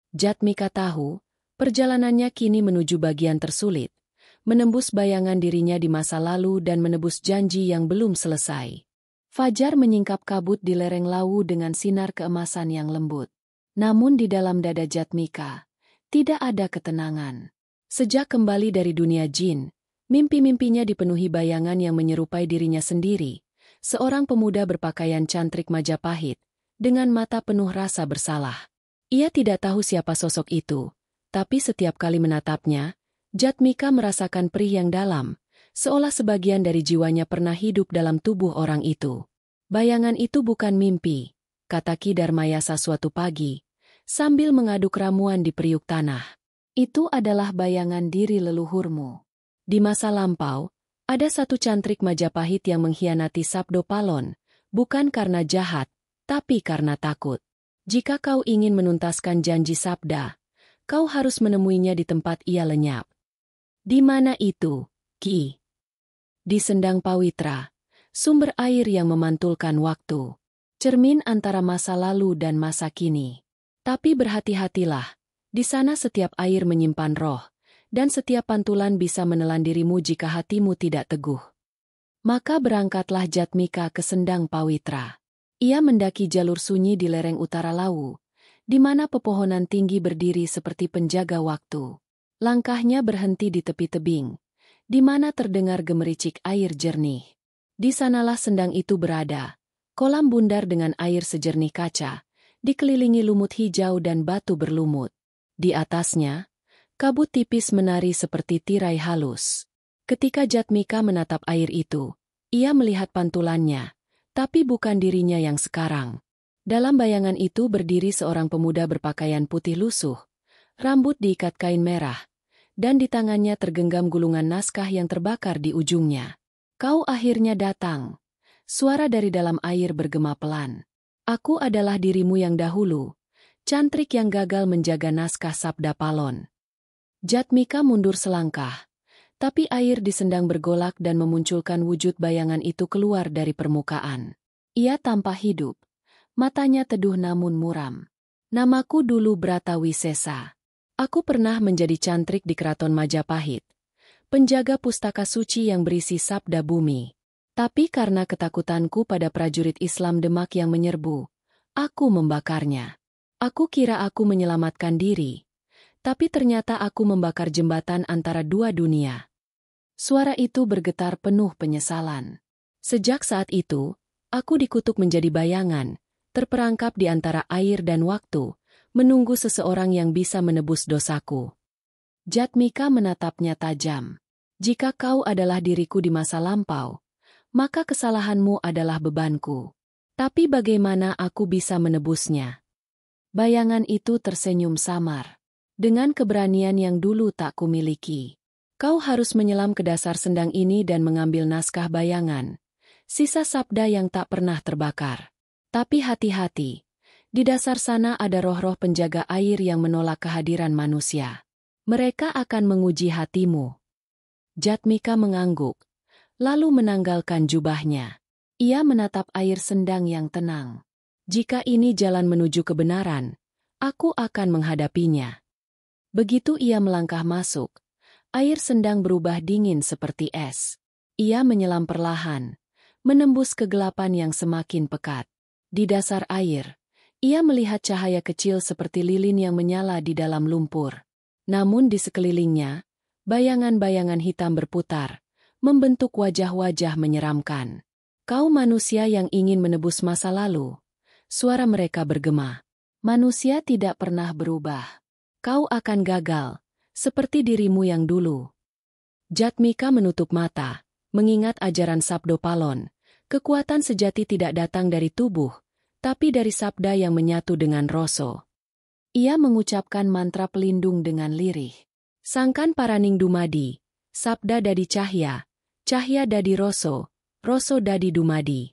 Jatmika tahu, perjalanannya kini menuju bagian tersulit, menembus bayangan dirinya di masa lalu dan menebus janji yang belum selesai. Fajar menyingkap kabut di lereng Lawu dengan sinar keemasan yang lembut. Namun di dalam dada Jatmika, tidak ada ketenangan. Sejak kembali dari dunia jin, mimpi-mimpinya dipenuhi bayangan yang menyerupai dirinya sendiri, seorang pemuda berpakaian cantrik Majapahit, dengan mata penuh rasa bersalah. Ia tidak tahu siapa sosok itu, tapi setiap kali menatapnya, Jatmika merasakan perih yang dalam, seolah sebagian dari jiwanya pernah hidup dalam tubuh orang itu. Bayangan itu bukan mimpi, kata Ki Dharmayasa suatu pagi, sambil mengaduk ramuan di periuk tanah. Itu adalah bayangan diri leluhurmu. Di masa lampau, ada satu cantrik Majapahit yang mengkhianati Sabdo Palon, bukan karena jahat, tapi karena takut. Jika kau ingin menuntaskan janji Sabda, kau harus menemuinya di tempat ia lenyap. Di mana itu, Ki? Di Sendang Pawitra, sumber air yang memantulkan waktu. Cermin antara masa lalu dan masa kini. Tapi berhati-hatilah, di sana setiap air menyimpan roh, dan setiap pantulan bisa menelan dirimu jika hatimu tidak teguh. Maka berangkatlah Jatmika ke Sendang Pawitra. Ia mendaki jalur sunyi di lereng utara Lawu, di mana pepohonan tinggi berdiri seperti penjaga waktu. Langkahnya berhenti di tepi tebing, di mana terdengar gemericik air jernih. Di sanalah sendang itu berada, kolam bundar dengan air sejernih kaca, dikelilingi lumut hijau dan batu berlumut. Di atasnya, kabut tipis menari seperti tirai halus. Ketika Jatmika menatap air itu, ia melihat pantulannya, tapi bukan dirinya yang sekarang. Dalam bayangan itu berdiri seorang pemuda berpakaian putih lusuh, rambut diikat kain merah, dan di tangannya tergenggam gulungan naskah yang terbakar di ujungnya. Kau akhirnya datang. Suara dari dalam air bergema pelan. Aku adalah dirimu yang dahulu, cantrik yang gagal menjaga naskah Sabda Palon. Jatmika mundur selangkah, tapi air di sendang bergolak dan memunculkan wujud bayangan itu keluar dari permukaan. Ia tampak hidup, matanya teduh namun muram. Namaku dulu Bratawisesa. Aku pernah menjadi cantrik di Keraton Majapahit, penjaga pustaka suci yang berisi sabda bumi. Tapi karena ketakutanku pada prajurit Islam Demak yang menyerbu, aku membakarnya. Aku kira aku menyelamatkan diri, tapi ternyata aku membakar jembatan antara dua dunia. Suara itu bergetar penuh penyesalan. Sejak saat itu, aku dikutuk menjadi bayangan, terperangkap di antara air dan waktu, menunggu seseorang yang bisa menebus dosaku. Jatmika menatapnya tajam. Jika kau adalah diriku di masa lampau, maka kesalahanmu adalah bebanku. Tapi bagaimana aku bisa menebusnya? Bayangan itu tersenyum samar. Dengan keberanian yang dulu tak kumiliki. Kau harus menyelam ke dasar sendang ini dan mengambil naskah bayangan. Sisa sabda yang tak pernah terbakar. Tapi hati-hati. Di dasar sana ada roh-roh penjaga air yang menolak kehadiran manusia. Mereka akan menguji hatimu. Jatmika mengangguk, lalu menanggalkan jubahnya. Ia menatap air sendang yang tenang. Jika ini jalan menuju kebenaran, aku akan menghadapinya. Begitu ia melangkah masuk, air sendang berubah dingin seperti es. Ia menyelam perlahan, menembus kegelapan yang semakin pekat. Di dasar air, ia melihat cahaya kecil seperti lilin yang menyala di dalam lumpur. Namun di sekelilingnya, bayangan-bayangan hitam berputar, membentuk wajah-wajah menyeramkan. Kau manusia yang ingin menebus masa lalu. Suara mereka bergema. Manusia tidak pernah berubah. Kau akan gagal, seperti dirimu yang dulu. Jatmika menutup mata, mengingat ajaran Sabdo Palon. Kekuatan sejati tidak datang dari tubuh, tapi dari sabda yang menyatu dengan rasa. Ia mengucapkan mantra pelindung dengan lirih. Sangkan paraning dumadi, sabda dadi cahya, cahya dadi rasa, rasa dadi dumadi.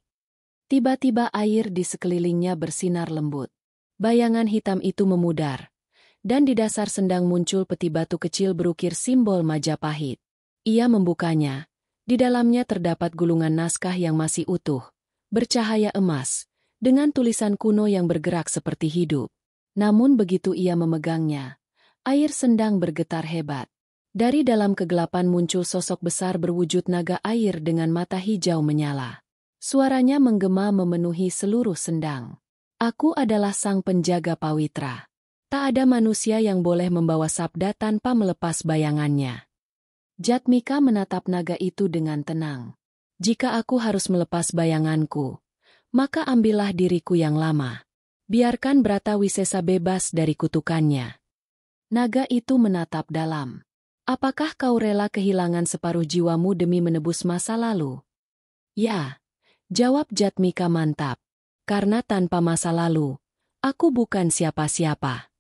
Tiba-tiba air di sekelilingnya bersinar lembut. Bayangan hitam itu memudar, dan di dasar sendang muncul peti batu kecil berukir simbol Majapahit. Ia membukanya. Di dalamnya terdapat gulungan naskah yang masih utuh, bercahaya emas, dengan tulisan kuno yang bergerak seperti hidup. Namun begitu ia memegangnya, air sendang bergetar hebat. Dari dalam kegelapan muncul sosok besar berwujud naga air dengan mata hijau menyala. Suaranya menggema memenuhi seluruh sendang. Aku adalah sang penjaga pawitra. Tak ada manusia yang boleh membawa sabda tanpa melepas bayangannya. Jatmika menatap naga itu dengan tenang. Jika aku harus melepas bayanganku, maka ambillah diriku yang lama. Biarkan Bratawisesa bebas dari kutukannya. Naga itu menatap dalam. Apakah kau rela kehilangan separuh jiwamu demi menebus masa lalu? Ya, jawab Jatmika mantap. Karena tanpa masa lalu, aku bukan siapa-siapa.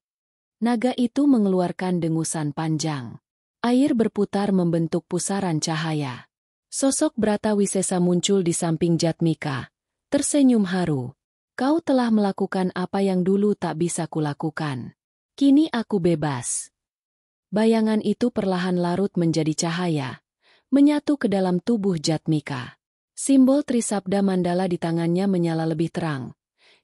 Naga itu mengeluarkan dengusan panjang. Air berputar membentuk pusaran cahaya. Sosok Bratawisesa muncul di samping Jatmika. Tersenyum haru. Kau telah melakukan apa yang dulu tak bisa kulakukan. Kini aku bebas. Bayangan itu perlahan larut menjadi cahaya, menyatu ke dalam tubuh Jatmika. Simbol Trisabda Mandala di tangannya menyala lebih terang.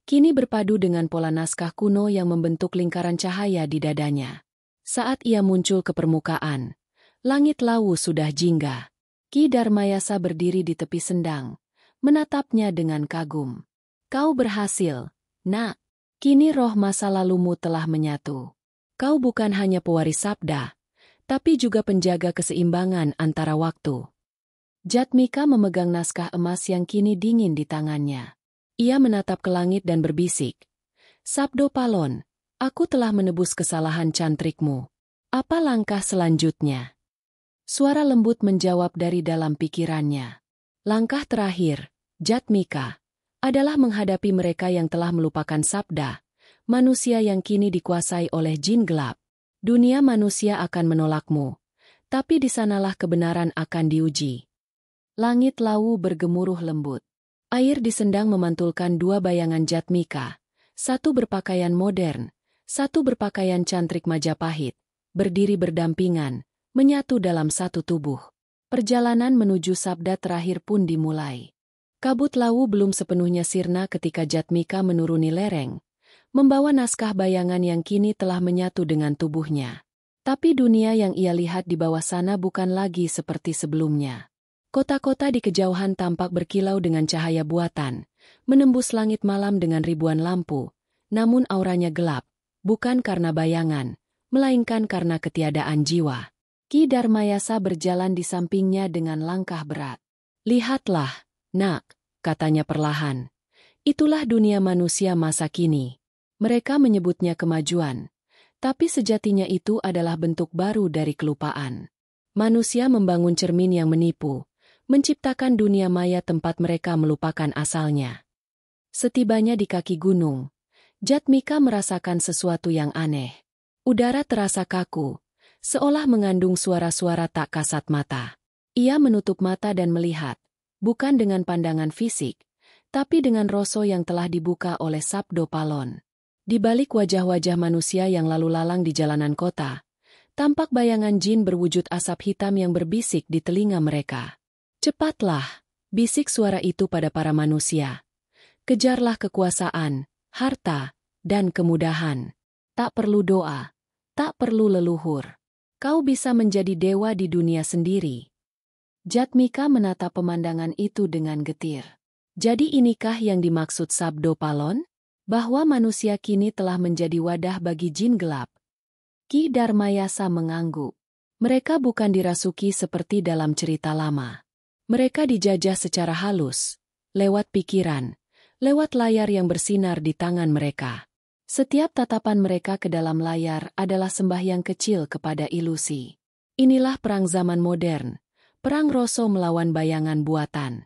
Kini berpadu dengan pola naskah kuno yang membentuk lingkaran cahaya di dadanya. Saat ia muncul ke permukaan, langit lawu sudah jingga. Ki Darmayasa berdiri di tepi sendang, menatapnya dengan kagum. Kau berhasil, nak. Kini roh masa lalumu telah menyatu. Kau bukan hanya pewaris sabda, tapi juga penjaga keseimbangan antara waktu. Jatmika memegang naskah emas yang kini dingin di tangannya. Ia menatap ke langit dan berbisik. Sabdo Palon, aku telah menebus kesalahan cantrikmu. Apa langkah selanjutnya? Suara lembut menjawab dari dalam pikirannya. Langkah terakhir, Jatmika, adalah menghadapi mereka yang telah melupakan sabda, manusia yang kini dikuasai oleh jin gelap. Dunia manusia akan menolakmu, tapi di sanalah kebenaran akan diuji. Langit lawu bergemuruh lembut. Air di sendang memantulkan dua bayangan Jatmika, satu berpakaian modern, satu berpakaian cantrik Majapahit, berdiri berdampingan, menyatu dalam satu tubuh. Perjalanan menuju sabda terakhir pun dimulai. Kabut lawu belum sepenuhnya sirna ketika Jatmika menuruni lereng, membawa naskah bayangan yang kini telah menyatu dengan tubuhnya. Tapi dunia yang ia lihat di bawah sana bukan lagi seperti sebelumnya. Kota-kota di kejauhan tampak berkilau dengan cahaya buatan, menembus langit malam dengan ribuan lampu, namun auranya gelap, bukan karena bayangan, melainkan karena ketiadaan jiwa. Ki Darmayasa berjalan di sampingnya dengan langkah berat. Lihatlah, nak, katanya perlahan. Itulah dunia manusia masa kini. Mereka menyebutnya kemajuan, tapi sejatinya itu adalah bentuk baru dari kelupaan. Manusia membangun cermin yang menipu, menciptakan dunia maya tempat mereka melupakan asalnya. Setibanya di kaki gunung, Jatmika merasakan sesuatu yang aneh. Udara terasa kaku, seolah mengandung suara-suara tak kasat mata. Ia menutup mata dan melihat, bukan dengan pandangan fisik, tapi dengan rasa yang telah dibuka oleh Sabdo Palon. Di balik wajah-wajah manusia yang lalu lalang di jalanan kota, tampak bayangan jin berwujud asap hitam yang berbisik di telinga mereka. Cepatlah, bisik suara itu pada para manusia. Kejarlah kekuasaan, harta, dan kemudahan. Tak perlu doa, tak perlu leluhur. Kau bisa menjadi dewa di dunia sendiri. Jatmika menatap pemandangan itu dengan getir. Jadi inikah yang dimaksud Sabdo Palon? Bahwa manusia kini telah menjadi wadah bagi jin gelap. Ki Darmayasa mengangguk. Mereka bukan dirasuki seperti dalam cerita lama. Mereka dijajah secara halus, lewat pikiran, lewat layar yang bersinar di tangan mereka. Setiap tatapan mereka ke dalam layar adalah sembahyang kecil kepada ilusi. Inilah perang zaman modern, perang rasa melawan bayangan buatan.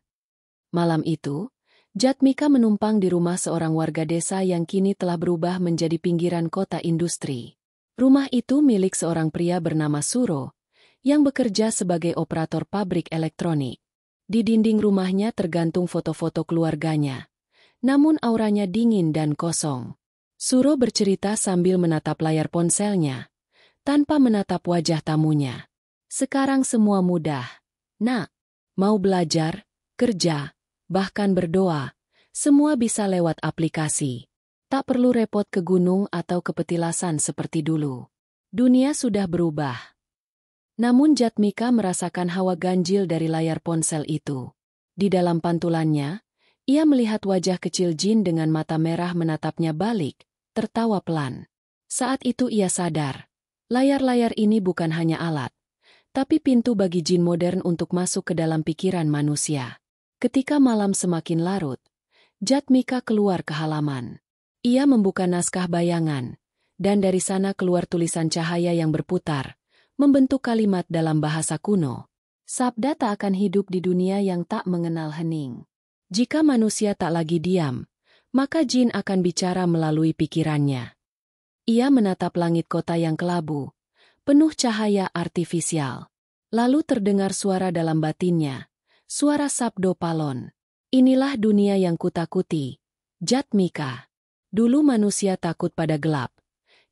Malam itu, Jatmika menumpang di rumah seorang warga desa yang kini telah berubah menjadi pinggiran kota industri. Rumah itu milik seorang pria bernama Suro, yang bekerja sebagai operator pabrik elektronik. Di dinding rumahnya tergantung foto-foto keluarganya. Namun auranya dingin dan kosong. Suro bercerita sambil menatap layar ponselnya, tanpa menatap wajah tamunya. Sekarang semua mudah. Nak, mau belajar, kerja, bahkan berdoa, semua bisa lewat aplikasi. Tak perlu repot ke gunung atau ke petilasan seperti dulu. Dunia sudah berubah. Namun Jatmika merasakan hawa ganjil dari layar ponsel itu. Di dalam pantulannya, ia melihat wajah kecil Jin dengan mata merah menatapnya balik, tertawa pelan. Saat itu ia sadar, layar-layar ini bukan hanya alat, tapi pintu bagi jin modern untuk masuk ke dalam pikiran manusia. Ketika malam semakin larut, Jatmika keluar ke halaman. Ia membuka naskah bayangan, dan dari sana keluar tulisan cahaya yang berputar, membentuk kalimat dalam bahasa kuno. Sabda tak akan hidup di dunia yang tak mengenal hening. Jika manusia tak lagi diam, maka jin akan bicara melalui pikirannya. Ia menatap langit kota yang kelabu, penuh cahaya artifisial. Lalu terdengar suara dalam batinnya, suara Sabdo Palon. Inilah dunia yang kutakuti, Jatmika. Dulu manusia takut pada gelap,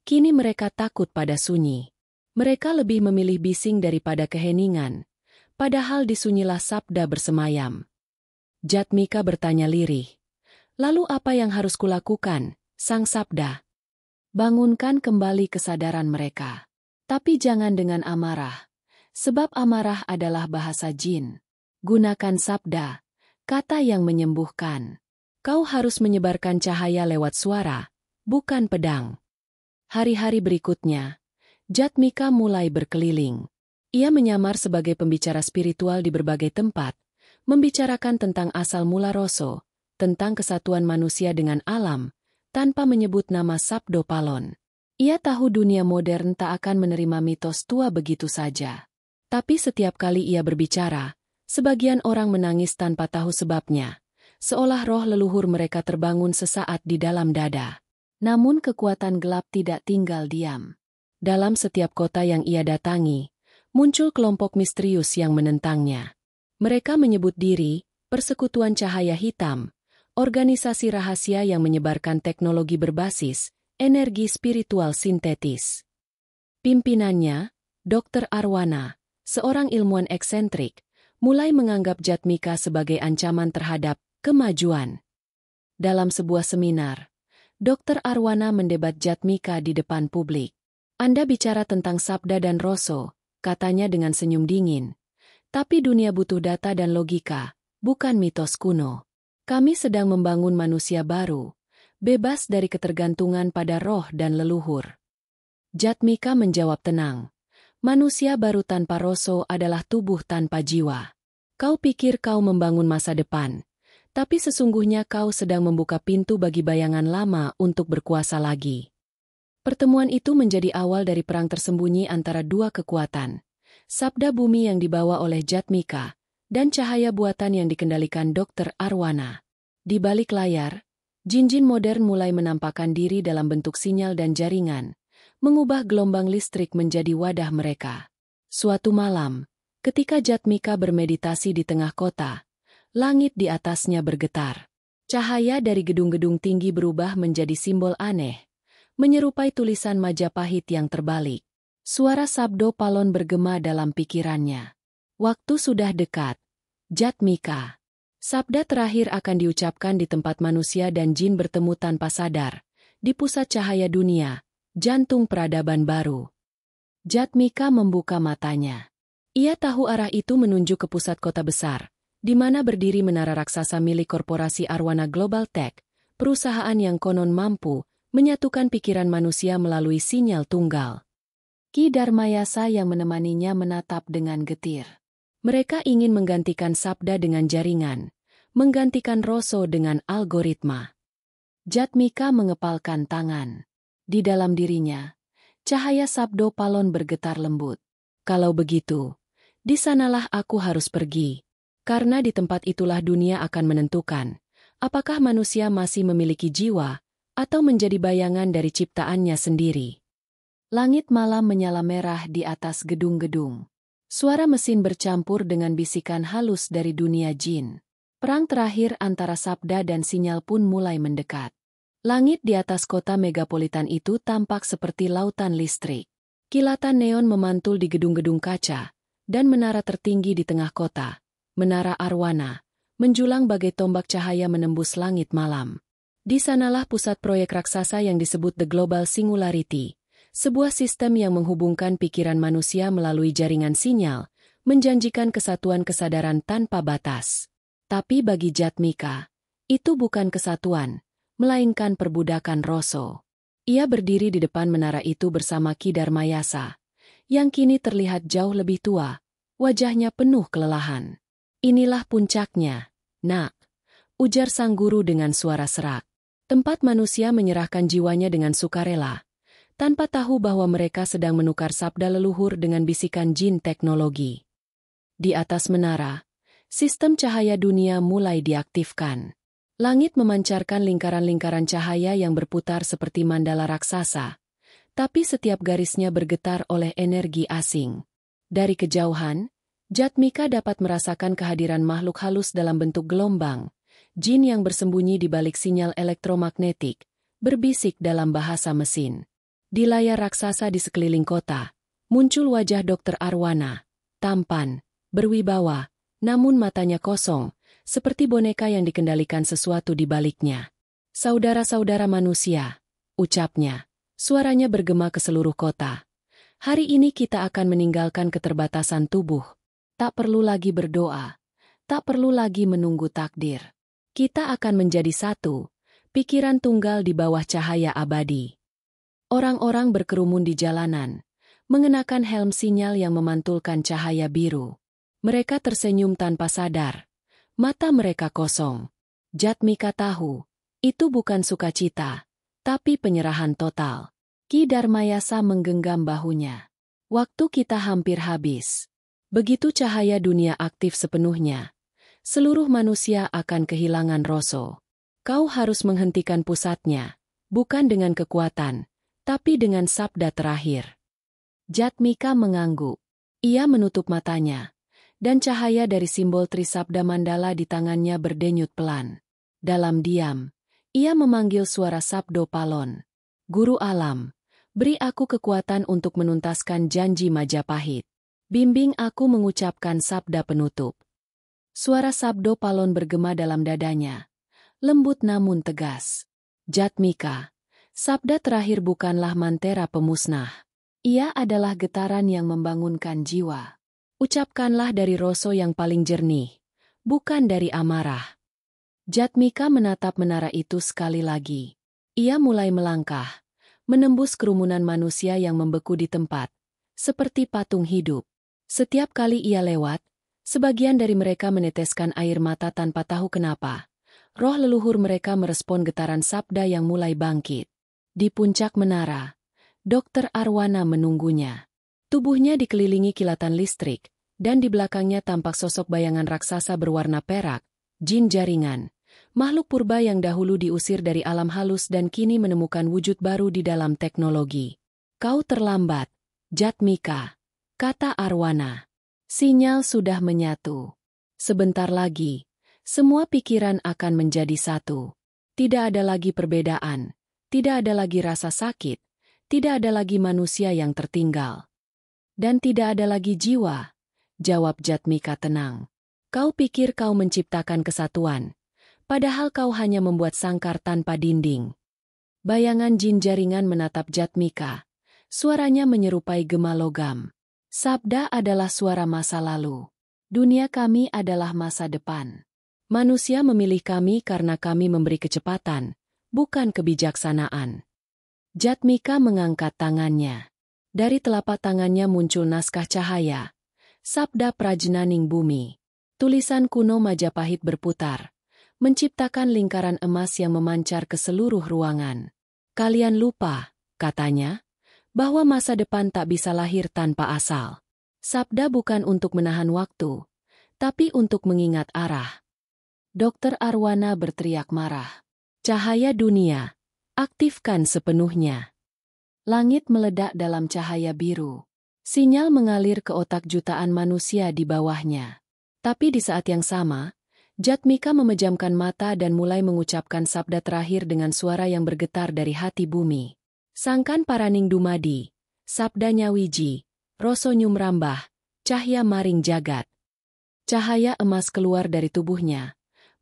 kini mereka takut pada sunyi. Mereka lebih memilih bising daripada keheningan, padahal di sunyilah sabda bersemayam. Jatmika bertanya lirih, lalu apa yang harus kulakukan, sang sabda? Bangunkan kembali kesadaran mereka. Tapi jangan dengan amarah, sebab amarah adalah bahasa jin. Gunakan sabda, kata yang menyembuhkan. Kau harus menyebarkan cahaya lewat suara, bukan pedang. Hari-hari berikutnya, Jatmika mulai berkeliling. Ia menyamar sebagai pembicara spiritual di berbagai tempat, membicarakan tentang asal mula rasa, tentang kesatuan manusia dengan alam, tanpa menyebut nama Sabdo Palon. Ia tahu dunia modern tak akan menerima mitos tua begitu saja. Tapi setiap kali ia berbicara, sebagian orang menangis tanpa tahu sebabnya, seolah roh leluhur mereka terbangun sesaat di dalam dada. Namun kekuatan gelap tidak tinggal diam. Dalam setiap kota yang ia datangi, muncul kelompok misterius yang menentangnya. Mereka menyebut diri, Persekutuan Cahaya Hitam, organisasi rahasia yang menyebarkan teknologi berbasis energi spiritual sintetis. Pimpinannya, Dr. Arwana, seorang ilmuwan eksentrik, mulai menganggap Jatmika sebagai ancaman terhadap kemajuan. Dalam sebuah seminar, Dr. Arwana mendebat Jatmika di depan publik. Anda bicara tentang sabda dan roso, katanya dengan senyum dingin. Tapi dunia butuh data dan logika, bukan mitos kuno. Kami sedang membangun manusia baru, bebas dari ketergantungan pada roh dan leluhur. Jatmika menjawab tenang. Manusia baru tanpa roso adalah tubuh tanpa jiwa. Kau pikir kau membangun masa depan, tapi sesungguhnya kau sedang membuka pintu bagi bayangan lama untuk berkuasa lagi. Pertemuan itu menjadi awal dari perang tersembunyi antara dua kekuatan. Sabda bumi yang dibawa oleh Jatmika, dan cahaya buatan yang dikendalikan Dr. Arwana. Di balik layar, jin-jin modern mulai menampakkan diri dalam bentuk sinyal dan jaringan, mengubah gelombang listrik menjadi wadah mereka. Suatu malam, ketika Jatmika bermeditasi di tengah kota, langit di atasnya bergetar. Cahaya dari gedung-gedung tinggi berubah menjadi simbol aneh, menyerupai tulisan Majapahit yang terbalik. Suara Sabdo Palon bergema dalam pikirannya. Waktu sudah dekat, Jatmika. Sabda terakhir akan diucapkan di tempat manusia dan jin bertemu tanpa sadar, di pusat cahaya dunia, jantung peradaban baru. Jatmika membuka matanya. Ia tahu arah itu menunjuk ke pusat kota besar, di mana berdiri menara raksasa milik korporasi Arwana Global Tech, perusahaan yang konon mampu menyatukan pikiran manusia melalui sinyal tunggal. Ki Darmayasa yang menemaninya menatap dengan getir. Mereka ingin menggantikan sabda dengan jaringan, menggantikan roso dengan algoritma. Jatmika mengepalkan tangan. Di dalam dirinya, cahaya Sabdo Palon bergetar lembut. Kalau begitu, di sanalah aku harus pergi. Karena di tempat itulah dunia akan menentukan, Apakah manusia masih memiliki jiwa, atau menjadi bayangan dari ciptaannya sendiri? Langit malam menyala merah di atas gedung-gedung. Suara mesin bercampur dengan bisikan halus dari dunia jin. Perang terakhir antara sabda dan sinyal pun mulai mendekat. Langit di atas kota megapolitan itu tampak seperti lautan listrik. Kilatan neon memantul di gedung-gedung kaca, dan menara tertinggi di tengah kota, Menara Arwana, menjulang bagai tombak cahaya menembus langit malam. Di sanalah pusat proyek raksasa yang disebut The Global Singularity, sebuah sistem yang menghubungkan pikiran manusia melalui jaringan sinyal, menjanjikan kesatuan kesadaran tanpa batas. Tapi bagi Jatmika, itu bukan kesatuan, melainkan perbudakan Rosso. Ia berdiri di depan menara itu bersama Ki Darmayasa, yang kini terlihat jauh lebih tua, wajahnya penuh kelelahan. Inilah puncaknya, nak, ujar sang guru dengan suara serak. Tempat manusia menyerahkan jiwanya dengan sukarela, tanpa tahu bahwa mereka sedang menukar sabda leluhur dengan bisikan jin teknologi. Di atas menara, sistem cahaya dunia mulai diaktifkan. Langit memancarkan lingkaran-lingkaran cahaya yang berputar seperti mandala raksasa, tapi setiap garisnya bergetar oleh energi asing. Dari kejauhan, Jatmika dapat merasakan kehadiran makhluk halus dalam bentuk gelombang, jin yang bersembunyi di balik sinyal elektromagnetik, berbisik dalam bahasa mesin. Di layar raksasa di sekeliling kota, muncul wajah Dr. Arwana, tampan, berwibawa, namun matanya kosong, seperti boneka yang dikendalikan sesuatu di baliknya. Saudara-saudara manusia, ucapnya, suaranya bergema ke seluruh kota. Hari ini kita akan meninggalkan keterbatasan tubuh. Tak perlu lagi berdoa, tak perlu lagi menunggu takdir. Kita akan menjadi satu, pikiran tunggal di bawah cahaya abadi. Orang-orang berkerumun di jalanan, mengenakan helm sinyal yang memantulkan cahaya biru. Mereka tersenyum tanpa sadar. Mata mereka kosong. Jatmika tahu, itu bukan sukacita, tapi penyerahan total. Ki Darmayasa menggenggam bahunya. Waktu kita hampir habis. Begitu cahaya dunia aktif sepenuhnya, seluruh manusia akan kehilangan Rosso. Kau harus menghentikan pusatnya, bukan dengan kekuatan, tapi dengan sabda terakhir. Jatmika mengangguk. Ia menutup matanya, dan cahaya dari simbol Trisabda Mandala di tangannya berdenyut pelan. Dalam diam, ia memanggil suara Sabdo Palon. Guru alam, beri aku kekuatan untuk menuntaskan janji Majapahit. Bimbing aku mengucapkan sabda penutup. Suara Sabdo Palon bergema dalam dadanya, lembut namun tegas. Jatmika, sabda terakhir bukanlah mantera pemusnah. Ia adalah getaran yang membangunkan jiwa. Ucapkanlah dari Rosso yang paling jernih, bukan dari amarah. Jatmika menatap menara itu sekali lagi. Ia mulai melangkah, menembus kerumunan manusia yang membeku di tempat, seperti patung hidup. Setiap kali ia lewat, sebagian dari mereka meneteskan air mata tanpa tahu kenapa. Roh leluhur mereka merespon getaran sabda yang mulai bangkit. Di puncak menara, Dr. Arwana menunggunya. Tubuhnya dikelilingi kilatan listrik, dan di belakangnya tampak sosok bayangan raksasa berwarna perak, jin jaringan, makhluk purba yang dahulu diusir dari alam halus dan kini menemukan wujud baru di dalam teknologi. Kau terlambat, Jatmika, kata Arwana. Sinyal sudah menyatu. Sebentar lagi, semua pikiran akan menjadi satu. Tidak ada lagi perbedaan, tidak ada lagi rasa sakit, tidak ada lagi manusia yang tertinggal. Dan tidak ada lagi jiwa, jawab Jatmika tenang. Kau pikir kau menciptakan kesatuan, padahal kau hanya membuat sangkar tanpa dinding. Bayangan jin jaringan menatap Jatmika, suaranya menyerupai gema logam. Sabda adalah suara masa lalu. Dunia kami adalah masa depan. Manusia memilih kami karena kami memberi kecepatan, bukan kebijaksanaan. Jatmika mengangkat tangannya. Dari telapak tangannya muncul naskah cahaya. Sabda Prajnaning Bumi. Tulisan kuno Majapahit berputar, menciptakan lingkaran emas yang memancar ke seluruh ruangan. Kalian lupa, katanya, bahwa masa depan tak bisa lahir tanpa asal. Sabda bukan untuk menahan waktu, tapi untuk mengingat arah. Dokter Arwana berteriak marah. Cahaya dunia, aktifkan sepenuhnya. Langit meledak dalam cahaya biru. Sinyal mengalir ke otak jutaan manusia di bawahnya. Tapi di saat yang sama, Jatmika memejamkan mata dan mulai mengucapkan sabda terakhir dengan suara yang bergetar dari hati bumi. Sangkan paraning dumadi, sabda nyawiji, roso nyumrambah, cahya maring jagat. Cahaya emas keluar dari tubuhnya,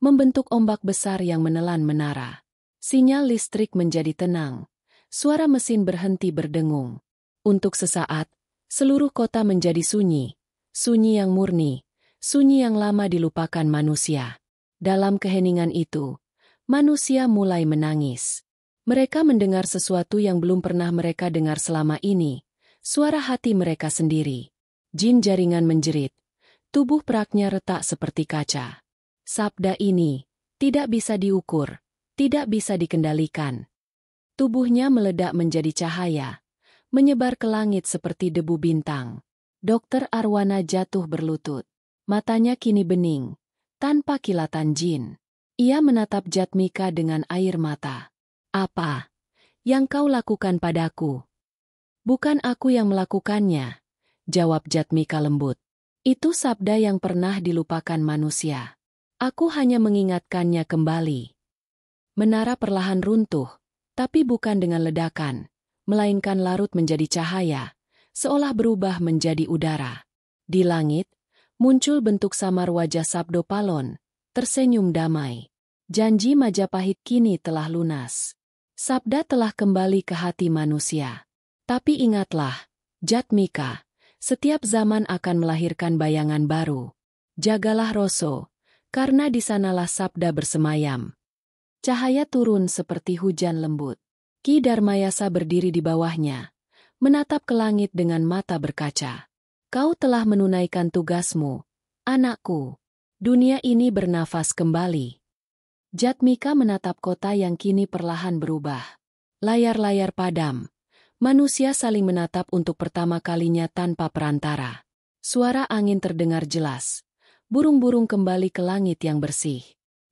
membentuk ombak besar yang menelan menara. Sinyal listrik menjadi tenang, suara mesin berhenti berdengung. Untuk sesaat, seluruh kota menjadi sunyi, sunyi yang murni, sunyi yang lama dilupakan manusia. Dalam keheningan itu, manusia mulai menangis. Mereka mendengar sesuatu yang belum pernah mereka dengar selama ini, suara hati mereka sendiri. Jin jaringan menjerit, tubuh peraknya retak seperti kaca. Sabda ini tidak bisa diukur, tidak bisa dikendalikan. Tubuhnya meledak menjadi cahaya, menyebar ke langit seperti debu bintang. Dokter Arwana jatuh berlutut. Matanya kini bening, tanpa kilatan jin. Ia menatap Jatmika dengan air mata. Apa yang kau lakukan padaku? Bukan aku yang melakukannya, jawab Jatmika lembut. Itu sabda yang pernah dilupakan manusia. Aku hanya mengingatkannya kembali. Menara perlahan runtuh, tapi bukan dengan ledakan, melainkan larut menjadi cahaya, seolah berubah menjadi udara. Di langit, muncul bentuk samar wajah Sabdo Palon, tersenyum damai. Janji Majapahit kini telah lunas. Sabda telah kembali ke hati manusia. Tapi ingatlah, Jatmika, setiap zaman akan melahirkan bayangan baru. Jagalah Roso, karena di sanalah sabda bersemayam. Cahaya turun seperti hujan lembut. Ki Darmayasa berdiri di bawahnya, menatap ke langit dengan mata berkaca. Kau telah menunaikan tugasmu, anakku. Dunia ini bernafas kembali. Jatmika menatap kota yang kini perlahan berubah. Layar-layar padam. Manusia saling menatap untuk pertama kalinya tanpa perantara. Suara angin terdengar jelas. Burung-burung kembali ke langit yang bersih.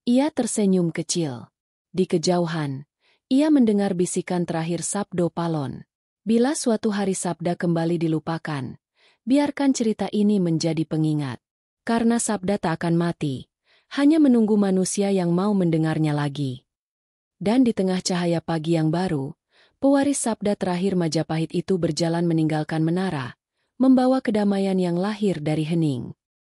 Ia tersenyum kecil. Di kejauhan, ia mendengar bisikan terakhir Sabdo Palon. Bila suatu hari sabda kembali dilupakan, biarkan cerita ini menjadi pengingat. Karena sabda tak akan mati, hanya menunggu manusia yang mau mendengarnya lagi. Dan di tengah cahaya pagi yang baru, pewaris sabda terakhir Majapahit itu berjalan meninggalkan menara, membawa kedamaian yang lahir dari hening.